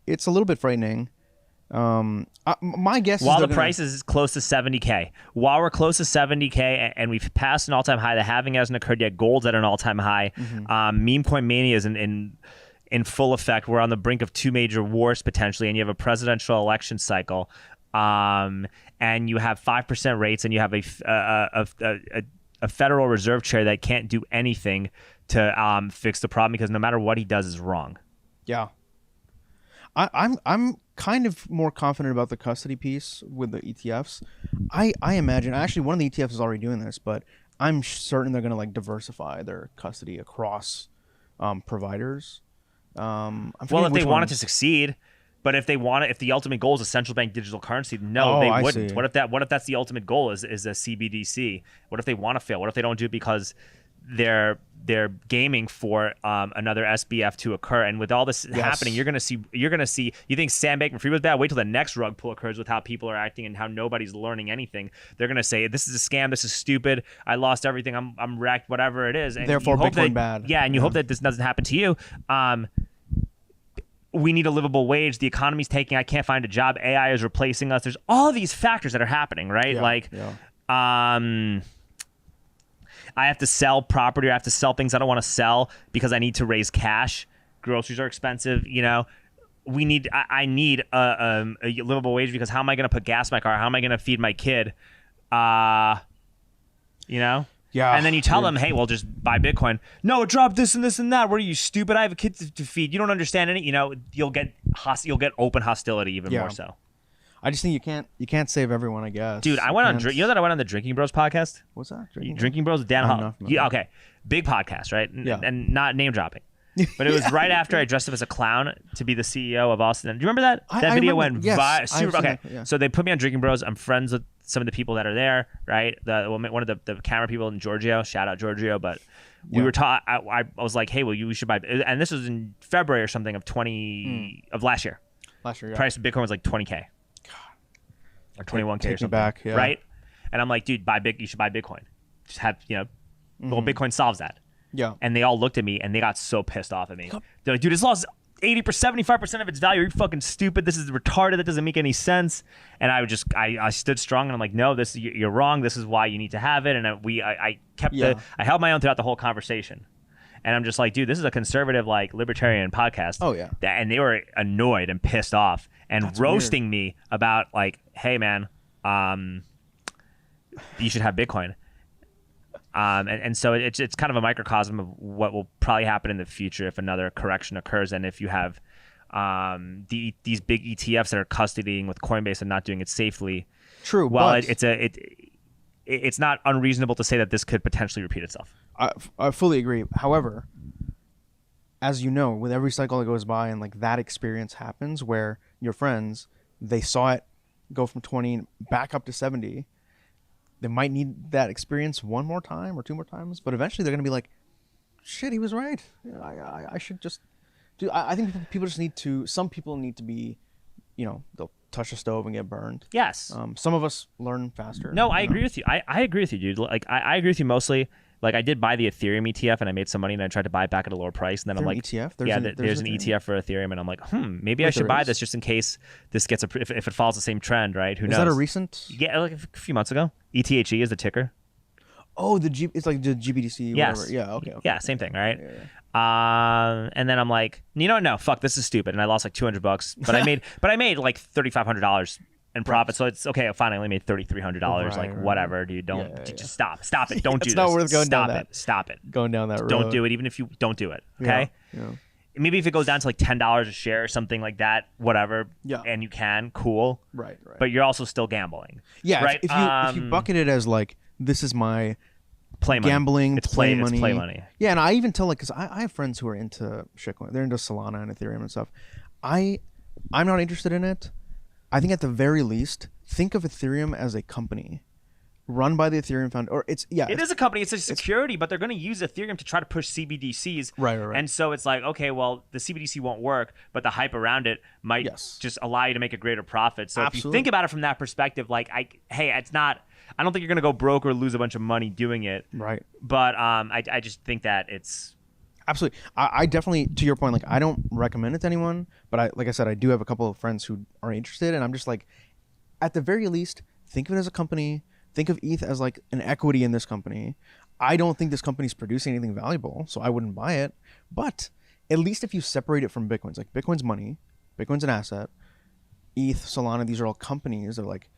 little bit frightening. My guess while is the price is close to 70K, while we're close to 70K and we've passed an all-time high, the halving hasn't occurred yet. Gold's at an all-time high. Meme coin mania is in full effect. We're on the brink of two major wars potentially, and you have a presidential election cycle, and you have 5% rates, and you have a Federal Reserve chair that can't do anything to fix the problem because no matter what he does is wrong. Yeah. I'm kind of more confident about the custody piece with the ETFs. I imagine actually one of the ETFs is already doing this, but I'm certain they're going to like diversify their custody across providers. Well, if they want it to succeed, but if the ultimate goal is a central bank digital currency, no, they wouldn't. See. What if that's the ultimate goal is a CBDC? What if they want to fail? What if they don't do it because they're gaming for another SBF to occur? And with all this happening, you're gonna see. You think Sam Bankman-Fried was bad? Wait till the next rug pull occurs with how people are acting and how nobody's learning anything. They're gonna say this is a scam. This is stupid. I lost everything. I'm wrecked. Whatever it is. And therefore, you hope Bitcoin bad. Yeah, and you hope that this doesn't happen to you. We need a livable wage. The economy's taking. I can't find a job. AI is replacing us. There's all of these factors that are happening, right? I have to sell property. Or I have to sell things I don't want to sell because I need to raise cash. Groceries are expensive. I need a livable wage because how am I going to put gas in my car? How am I going to feed my kid? Yeah. And then you tell them, hey, well, just buy Bitcoin. No, it dropped this and this and that. What are you, stupid? I have a kid to feed. You don't understand any. You'll get open hostility even more so. I just think you can't save everyone, I guess. Dude, I went on the Drinking Bros podcast? What's that? Drinking Bros with Dan Hall. Yeah, okay. Big podcast, right? Yeah. And not name dropping. But it was right after I dressed up as a clown to be the CEO of Austin. Do you remember that? That video went super. Okay. Yeah. So they put me on Drinking Bros. I'm friends with some of the people that are there, right? One of the camera people in Giorgio. Shout out Giorgio. But we were taught. I was like, hey, well, you should buy. And this was in February or something of last year. Last year, yeah. Price of Bitcoin was like 20K. Or 21K or something. Back, yeah. Right? And I'm like, dude, you should buy Bitcoin. Just have, well, Bitcoin solves that. Yeah. And they all looked at me and they got so pissed off at me. They're like, dude, it's lost 80%, 75% of its value. Are you fucking stupid? This is retarded. That doesn't make any sense. And I stood strong and I'm like, no, you're wrong. This is why you need to have it. And I held my own throughout the whole conversation. And I'm just like, dude, this is a conservative, like, libertarian podcast. Oh, yeah. And they were annoyed and pissed off and That's roasting weird. me about, like, hey, man, you should have Bitcoin. And so it's kind of a microcosm of what will probably happen in the future if another correction occurs. And if you have these big ETFs that are custodying with Coinbase and not doing it safely. True. Well, but it's not unreasonable to say that this could potentially repeat itself. I fully agree. However, as you know, with every cycle that goes by and like that experience happens where your friends, they saw it go from 20 back up to 70, they might need that experience one more time or two more times, but eventually they're going to be like, shit, he was right. I should just do. I think some people need to be, they'll touch a stove and get burned. Yes. Some of us learn faster. No, I agree with you. I agree with you, dude. Like I agree with you mostly. Like I did buy the Ethereum ETF and I made some money and I tried to buy it back at a lower price. And then I'm like, ETF? There's an ETF for Ethereum. And I'm like, maybe I should buy this just in case this gets if it follows the same trend, right? Who knows? Is that a recent? Yeah, like a few months ago. ETHE is the ticker. Oh, it's like the GBDC. Yes. Whatever. Yeah. Okay. Yeah, same thing, right? Yeah. And then I'm like, no, fuck, this is stupid. And I lost like $200, but I made like $3,500 in profit. So it's okay. Fine, I only made $3,300. Whatever, dude. Just stop it. Don't do this. It's not worth going down that. Stop it. Going down that road. Don't do it. Even if you don't do it. Okay. Yeah. maybe if it goes down to like $10 a share or something like that, whatever. Yeah. And you can, cool. Right. But you're also still gambling. Yeah. Right. If you bucket it as like, this is my play money. gambling, It's play money. It's play money. Yeah, and I even tell like, because I have friends who are into shitcoin. They're into Solana and Ethereum and stuff. I'm not interested in it. I think at the very least, think of Ethereum as a company run by the Ethereum founder. Or it is a company. It's a security, but they're going to use Ethereum to try to push CBDCs. Right. And so it's like, okay, well, the CBDC won't work, but the hype around it might just allow you to make a greater profit. So if you think about it from that perspective, like, it's not. I don't think you're going to go broke or lose a bunch of money doing it. Right. But I just think that it's. Absolutely. I definitely, to your point, like, I don't recommend it to anyone, but like I said, I do have a couple of friends who are interested, and I'm just like, at the very least, think of it as a company. Think of ETH as like an equity in this company. I don't think this company's producing anything valuable, so I wouldn't buy it. But at least if you separate it from Bitcoin's, like Bitcoin's money, Bitcoin's an asset, ETH, Solana, these are all companies. They're like,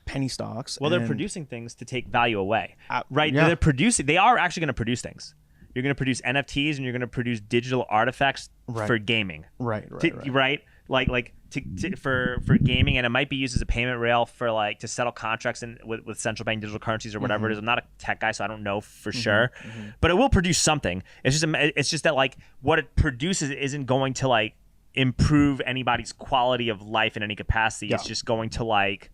penny stocks. Well, they're producing things to take value away, right? Yeah. They are actually going to produce things. You're going to produce NFTs and you're going to produce digital artifacts for gaming. Right. Like for gaming, and it might be used as a payment rail for like to settle contracts with central bank digital currencies or whatever it is. I'm not a tech guy, so I don't know for sure, but it will produce something. It's just that like what it produces isn't going to like improve anybody's quality of life in any capacity. Yeah. It's just going to like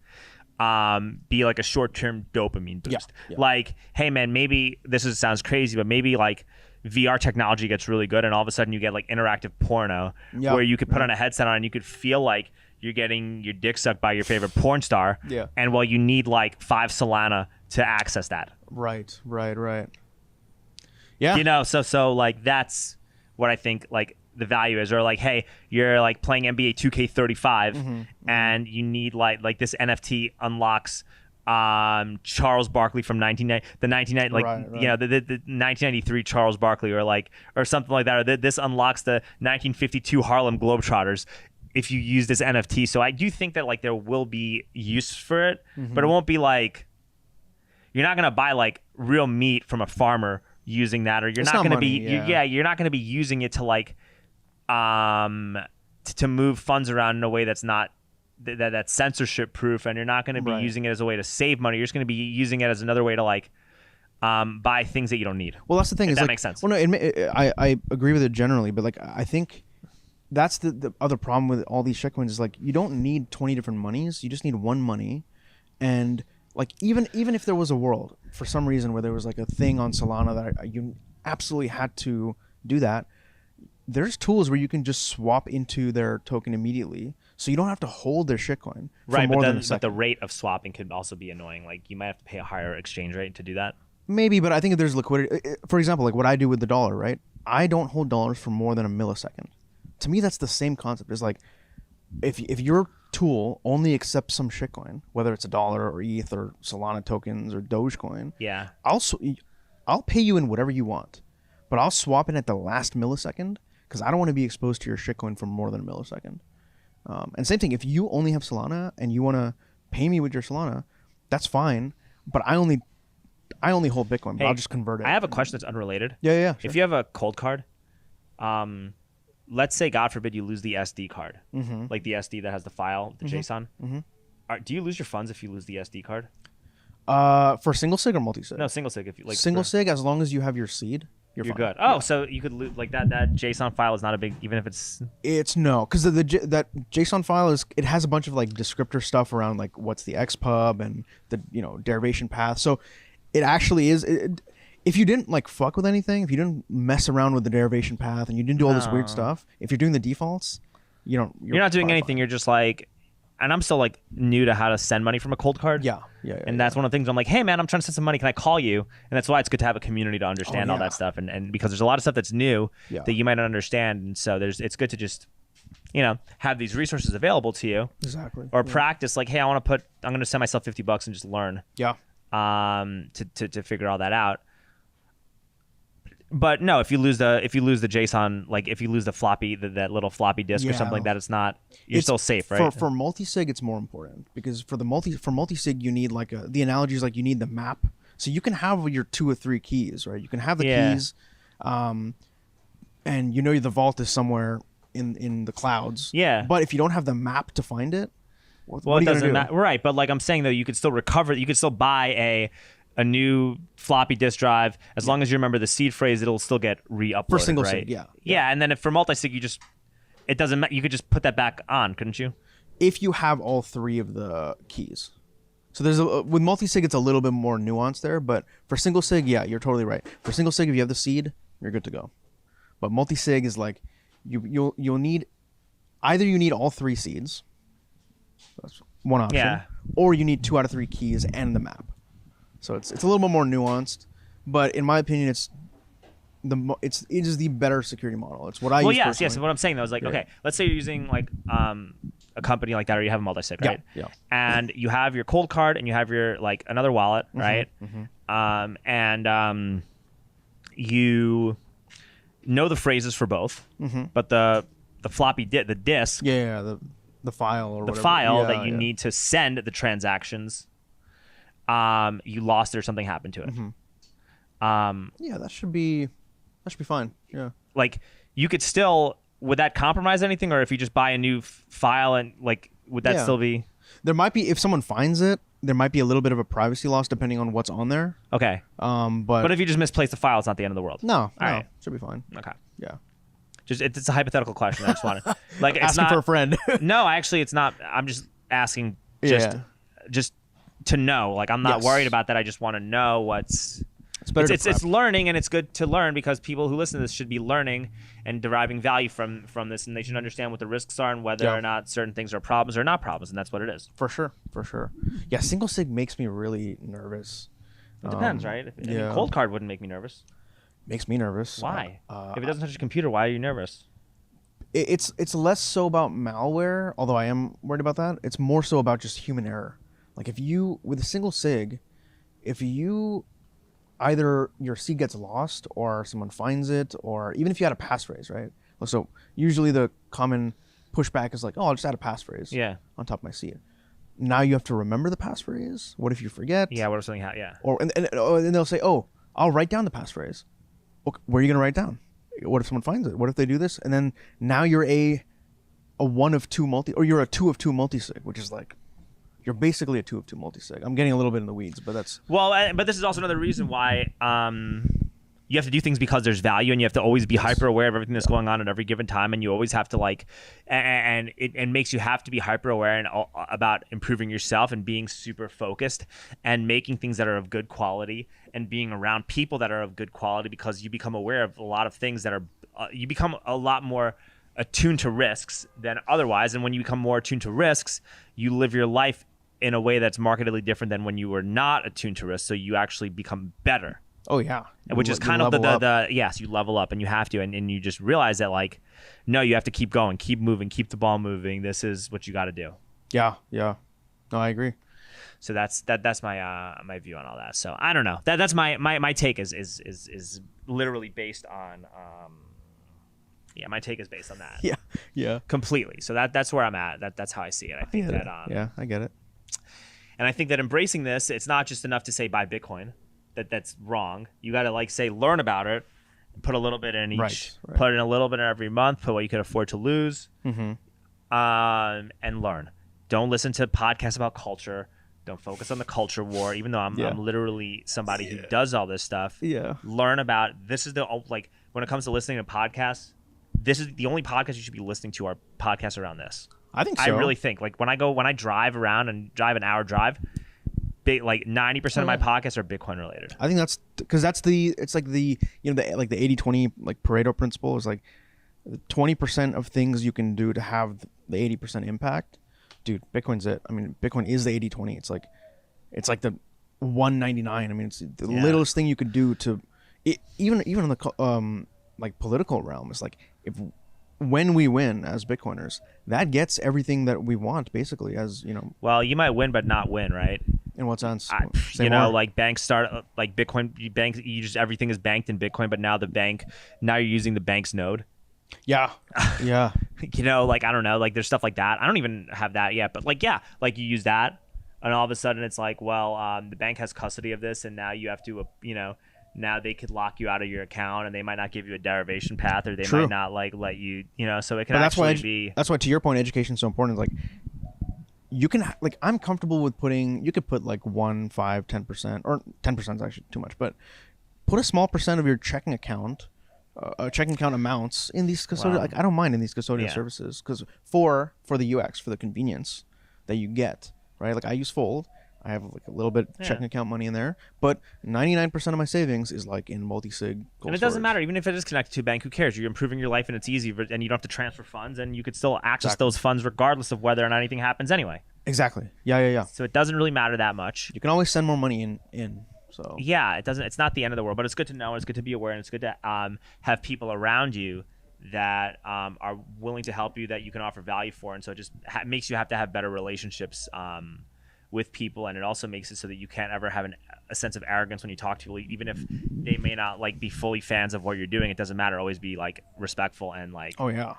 be like a short-term dopamine boost. Yeah. Like, hey man, maybe sounds crazy, but maybe like VR technology gets really good and all of a sudden you get like interactive porno where you could put on a headset on and you could feel like you're getting your dick sucked by your favorite porn star. Yeah. And well, you need like 5 Solana to access that. Right. Yeah. So like that's what I think like the value is. Or like, hey, you're like playing NBA 2K35 and you need like this NFT unlocks Charles Barkley from the 1993 Charles Barkley or something like that, or this unlocks the 1952 Harlem Globetrotters if you use this NFT. So I do think that like there will be use for it, but it won't be like you're not gonna buy like real meat from a farmer using that, or you're not gonna you're not gonna be using it to like to move funds around in a way that's not that's censorship proof, and you're not going to be using it as a way to save money. You're just going to be using it as another way to like buy things that you don't need. Well, that's the thing. If that makes sense. Well, no, I agree with it generally, but like I think that's the other problem with all these shitcoins is like you don't need 20 different monies. You just need one money, and like even if there was a world for some reason where there was like a thing on Solana that you absolutely had to do that, there's tools where you can just swap into their token immediately. So you don't have to hold their shitcoin for more than a second. But the rate of swapping could also be annoying. Like you might have to pay a higher exchange rate to do that. Maybe, but I think if there's liquidity, for example, like what I do with the dollar, right? I don't hold dollars for more than a millisecond. To me, that's the same concept. It's like if your tool only accepts some shitcoin, whether it's a dollar or ETH or Solana tokens or Dogecoin, I'll pay you in whatever you want, but I'll swap in at the last millisecond because I don't want to be exposed to your shitcoin for more than a millisecond. And same thing, if you only have Solana and you want to pay me with your Solana, that's fine. But I only hold Bitcoin, but I'll just convert it. I have a question that's unrelated. Yeah. Sure. If you have a cold card, let's say, God forbid, you lose the SD card, like the SD that has the file, the JSON. Do you lose your funds if you lose the SD card? For single sig or multi sig? No, single sig. If you like single sig, as long as you have your seed. You're fine. Good. Oh, so you could lose like that JSON file is not a big, even if it's no, because that JSON file it has a bunch of like descriptor stuff around like what's the XPub and the derivation path. So it actually is. If you didn't like fuck with anything, if you didn't mess around with the derivation path and you didn't do all this weird stuff, if you're doing the defaults, you're not doing anything. Fine. You're just like, and I'm still like new to how to send money from a cold card. Yeah. And that's one of the things I'm like, hey man, I'm trying to send some money. Can I call you? And that's why it's good to have a community to understand all that stuff. And because there's a lot of stuff that's new that you might not understand. And so it's good to just, have these resources available to you. Exactly. Or practice like, hey, I'm going to send myself $50 and just learn. Yeah. To figure all that out. But no, if you lose the JSON, like if you lose the floppy, that little floppy disk or something like that, you're still safe, right? For multi-sig, it's more important because for multi-sig, you need like the analogy is like you need the map. So you can have your 2 or 3 keys, right? You can have the keys, and you know the vault is somewhere in the clouds. Yeah. But if you don't have the map to find it, what Well, are it you gonna doesn't do? matter, right? But like I'm saying though, you could still recover. You could still buy a new floppy disk drive as long as you remember the seed phrase. It'll still get re-uploaded. For single right? sig, yeah. Yeah, and then if for multi-sig, it doesn't matter. You could just put that back on, couldn't you? If you have all 3 of the keys. So there's with multi-sig, it's a little bit more nuanced there, but for single sig, yeah, you're totally right. For single sig, if you have the seed, you're good to go. But multi-sig is like you'll need either you need all 3 seeds. That's one option. Yeah. Or you need 2 out of 3 keys and the map. So it's a little bit more nuanced, but in my opinion, it is the better security model. It's what I use. Well, yes. personally. What I'm saying though is like, okay, let's say you're using like a company like that, or you have a multi-sig, right? Yeah. And you have your cold card, and you have your like another wallet, right? And you know the phrases for both, but the floppy the disk, the file or the whatever. file that you need to send the transactions, you lost it or something happened to it. Yeah, that should be fine. Yeah. Like you could still, would that compromise anything, or if you just buy a new file and like, would that still be? There might be, if someone finds it, there might be a little bit of a privacy loss depending on what's on there. Okay. But if you just misplace the file, it's not the end of the world. no, right. should be fine. Okay. Yeah. Just it's a hypothetical question. I just wanted like it's Asking not for a friend. No, actually, it's not. I'm just asking just to know. Like I'm not worried about that. I just want to know what's. It's better. It's learning, and it's good to learn because people who listen to this should be learning and deriving value from this, and they should understand what the risks are and whether or not certain things are problems or not problems, and that's what it is. For sure. Yeah, single sig makes me really nervous. It depends, right? I mean, cold card wouldn't make me nervous. Makes me nervous. Why? If it doesn't touch your computer, why are you nervous? It's less so about malware, although I am worried about that. It's more so about just human error. Like if you, with a single sig, if you either your seed gets lost or someone finds it, or even if you had a passphrase, right? So usually the common pushback is like, oh, I'll just add a passphrase on top of my seed. Now you have to remember the passphrase. What if you forget? Yeah, what if something Or and they'll say, oh, I'll write down the passphrase. Okay, where are you going to write down? What if someone finds it? What if they do this? And then now you're a 1 of 2 or you're a 2 of 2 multi-sig, which is like, you're basically a 2 of 2 multi-sig. I'm getting a little bit in the weeds, but that's... Well, but this is also another reason why you have to do things because there's value, and you have to always be hyper aware of everything that's going on at every given time, and you always have to like, and it makes you have to be hyper aware and about improving yourself and being super focused and making things that are of good quality and being around people that are of good quality, because you become aware of a lot of things that are, you become a lot more attuned to risks than otherwise. And when you become more attuned to risks, you live your life in a way that's markedly different than when you were not attuned to risks. So you actually become better. Oh yeah, which is kind of the yes, you level up, and you have to, and you just realize that like, no, you have to keep going, keep moving, keep the ball moving. This is what you got to do. Yeah. No, I agree. So that's my my view on all that. So I don't know. That's my take is literally based on my take is based on that. Yeah. Completely. So that's where I'm at. That's how I see it. I think that I get it. And I think that embracing this, it's not just enough to say buy Bitcoin. That's wrong. You got to like say learn about it, put a little bit in each, right. Put in a little bit every month, put what you could afford to lose, and learn. Don't listen to podcasts about culture. Don't focus on the culture war. Even though I'm literally somebody who does all this stuff. Yeah. Learn about this is the like when it comes to listening to podcasts. This is the only podcast you should be listening to are podcasts around this. I think so. I really think like when I drive around and drive an hour drive. Like 90% of my podcasts are Bitcoin related. I think that's because it's like the 80-20 like Pareto principle is like 20% of things you can do to have the 80% impact. Dude, Bitcoin's it. I mean, Bitcoin is the 80-20. It's like the 199. I mean, it's the littlest thing you could do to even in the like political realm. It's like when we win as Bitcoiners, that gets everything that we want basically. As you know. Well, you might win, but not win, right? In what sense? Like banks start like Bitcoin banks. You just everything is banked in Bitcoin, but now you're using the bank's node. Yeah. Like I don't know, like there's stuff like that. I don't even have that yet, but like like you use that, and all of a sudden it's like, well, the bank has custody of this, and now you have to, now they could lock you out of your account, and they might not give you a derivation path, or they True. might not like let you, so it can But actually be. That's why, to your point, education is so important. Like, you can, like, I'm comfortable with you could put like 1, 5, 10%, or 10% is actually too much, but put a small percent of your checking account amounts in these custodial. Wow. Like, I don't mind in these custodial Yeah. services, because for the UX, for the convenience that you get, right? Like, I use Fold. I have like a little bit checking account money in there, but 99% of my savings is like in multi-sig gold And it doesn't storage. matter, even if it is connected to a bank. Who cares? You're improving your life, and it's easy, and you don't have to transfer funds, and you could still access those funds regardless of whether or not anything happens anyway. Exactly. Yeah. So it doesn't really matter that much. You can always send more money in. So Yeah, it doesn't. It's not the end of the world, but it's good to know. It's good to be aware, and it's good to have people around you that are willing to help you, that you can offer value for, and so it just makes you have to have better relationships with people, and it also makes it so that you can't ever have a sense of arrogance when you talk to people, even if they may not like be fully fans of what you're doing. It doesn't matter. Always be like respectful and like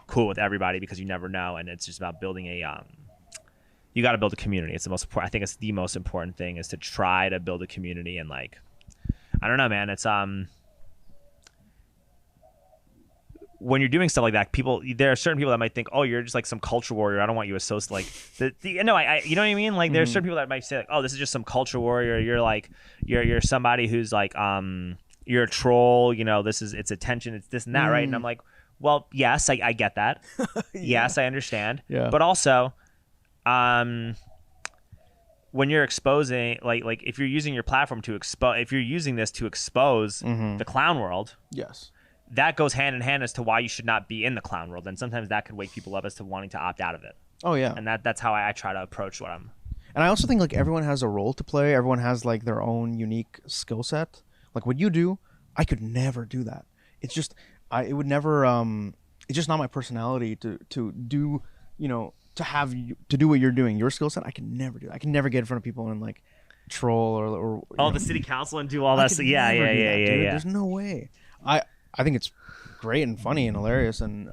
cool with everybody, because you never know, and it's just about building you got to build a community. It's the most important. I think it's the most important thing, is to try to build a community. And like, I don't know, man, it's when you're doing stuff like that, there are certain people that might think, oh, you're just like some culture warrior. I don't want you associated, like you know what I mean? Like, there are certain people that might say like, oh, this is just some culture warrior. You're like, you're somebody who's like, you're a troll. It's attention. It's this and that, right? And I'm like, well, yes, I get that. Yes, I understand. Yeah. But also, when you're exposing, like if you're using your platform to expose, if you're using this to expose the clown world, yes, that goes hand in hand as to why you should not be in the clown world. And sometimes that could wake people up as to wanting to opt out of it. Oh yeah. And that's how I try to approach what I'm. And I also think like everyone has a role to play. Everyone has like their own unique skill set. Like what you do, I could never do that. It's just it would never. It's just not my personality to do. To do what you're doing, your skill set. I can never do. I can never get in front of people and like troll or the city council and do all that stuff. Yeah. There's no way. I think it's great and funny and hilarious, and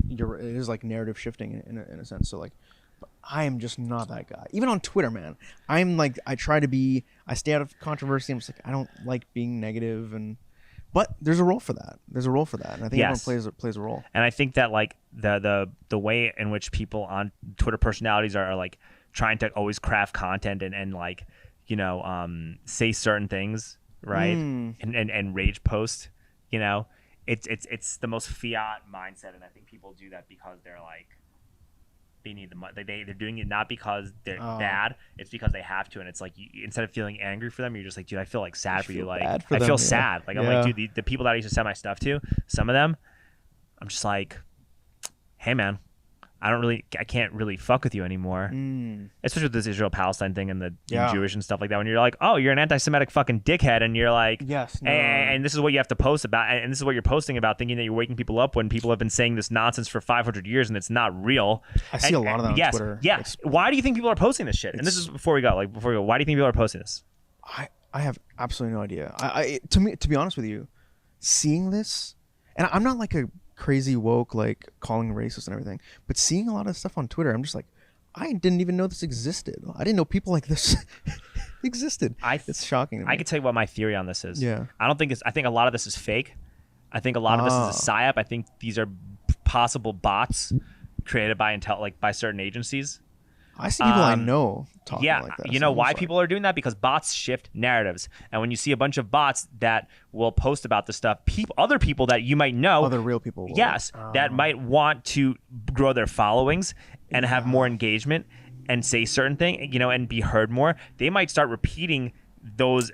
it is like narrative shifting in a sense. So like, but I am just not that guy. Even on Twitter, man, I'm like, I stay out of controversy. I'm just like, I don't like being negative, but there's a role for that. And I think everyone plays a role. And I think that like the way in which people on Twitter personalities are like trying to always craft content and like, say certain things, right? And rage post, it's the most fiat mindset. And I think people do that because they're like, they need the money. They're doing it not because they're bad. It's because they have to. And it's like, instead of feeling angry for them, you're just like, dude, I feel like sad for you. Like, I feel sad. Like, I'm like, dude, the people that I used to send my stuff to, some of them, I'm just like, hey man, I can't really fuck with you anymore. Especially with this Israel-Palestine thing and the Jewish and stuff like that. When you're like, oh, you're an anti-Semitic fucking dickhead, and you're like, yes, no. and this is what you have to post about, and this is what you're posting about, thinking that you're waking people up when people have been saying this nonsense for 500 years and it's not real. I see a lot of that on Twitter. Yes. Why do you think people are posting this shit? And this is before we go. Why do you think people are posting this? I have absolutely no idea. To be honest with you, seeing this, and I'm not like a crazy woke, like calling racist and everything, but seeing a lot of stuff on Twitter, I'm just like, I didn't even know this existed. I didn't know people like this existed. It's shocking to me. I can tell you what my theory on this is. Yeah. I think a lot of this is fake. I think a lot of this is a psyop. I think these are possible bots created by by certain agencies. I see people I know talking like that. You know why people are doing that? Because bots shift narratives. And when you see a bunch of bots that will post about this stuff, other people that you might know, other real people, that might want to grow their followings and have more engagement and say certain things, and be heard more, they might start repeating those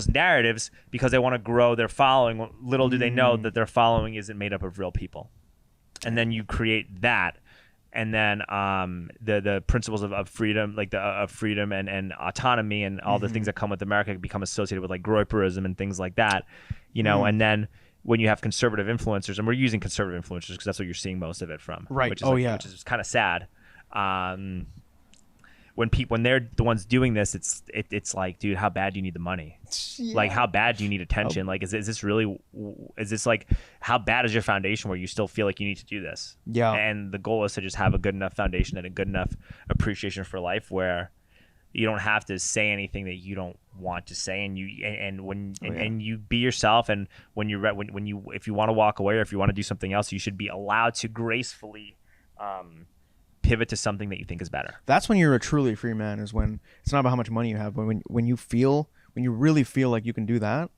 narratives because they want to grow their following. Little do they know that their following isn't made up of real people. And then you create that. And then the principles of freedom, like of freedom and autonomy and all the things that come with America become associated with like groyperism and things like that, And then when you have conservative influencers, and we're using conservative influencers because that's what you're seeing most of it from, right? Which is kind of sad. When they're the ones doing this, it's like, dude, how bad do you need the money? Like, how bad do you need attention? Like, is this like, how bad is your foundation where you still feel like you need to do this? Yeah. And the goal is to just have a good enough foundation and a good enough appreciation for life where, You don't have to say anything that you don't want to say, and you be yourself. And when you're when you if you want to walk away or if you want to do something else, you should be allowed to gracefully pivot to something that you think is better. That's when you're a truly free man. Is when it's not about how much money you have, but when you really feel like you can do that.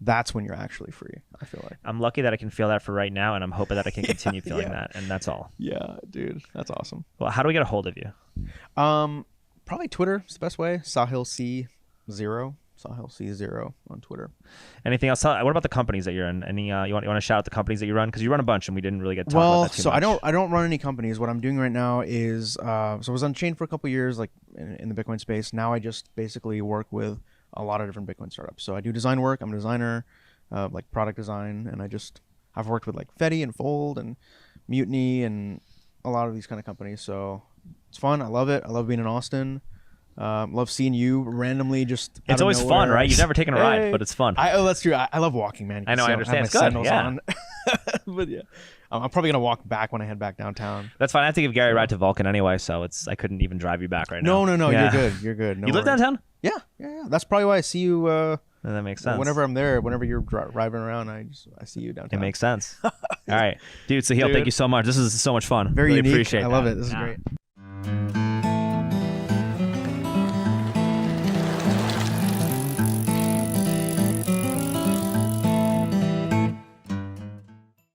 That's when you're actually free, I feel like. I'm lucky that I can feel that for right now, and I'm hoping that I can continue feeling that, and that's all. Yeah, dude. That's awesome. Well, how do we get a hold of you? Probably Twitter is the best way. Sahil C0 on Twitter. Anything else? What about the companies that you're in? Any you want to shout out the companies that you run? Because you run a bunch, and we didn't really get to talk about that too much. I don't run any companies. What I'm doing right now is so I was Unchained for a couple of years, like in the Bitcoin space. Now I just basically work with a lot of different Bitcoin startups. So I do design work. I'm a designer, like product design, and I've worked with like Fetty and Fold and Mutiny and a lot of these kind of companies. So it's fun. I love it. I love being in Austin. Love seeing you randomly just. It's always fun, right? You've never taken a ride, but it's fun. That's true. I love walking, man. I know. I understand. It's good. Yeah. But yeah, I'm probably gonna walk back when I head back downtown. That's fine. I have to give Gary a ride to Vulcan anyway, so I couldn't even drive you back right now. No. Yeah. You're good. You're good. No you live worries. downtown? Yeah. That's probably why I see you. That makes sense. Whenever I'm there, whenever you're driving around, I see you downtown. It makes sense. All right, dude. Sahil, thank you so much. This is so much fun. Very really unique. Appreciate I love it. This is great.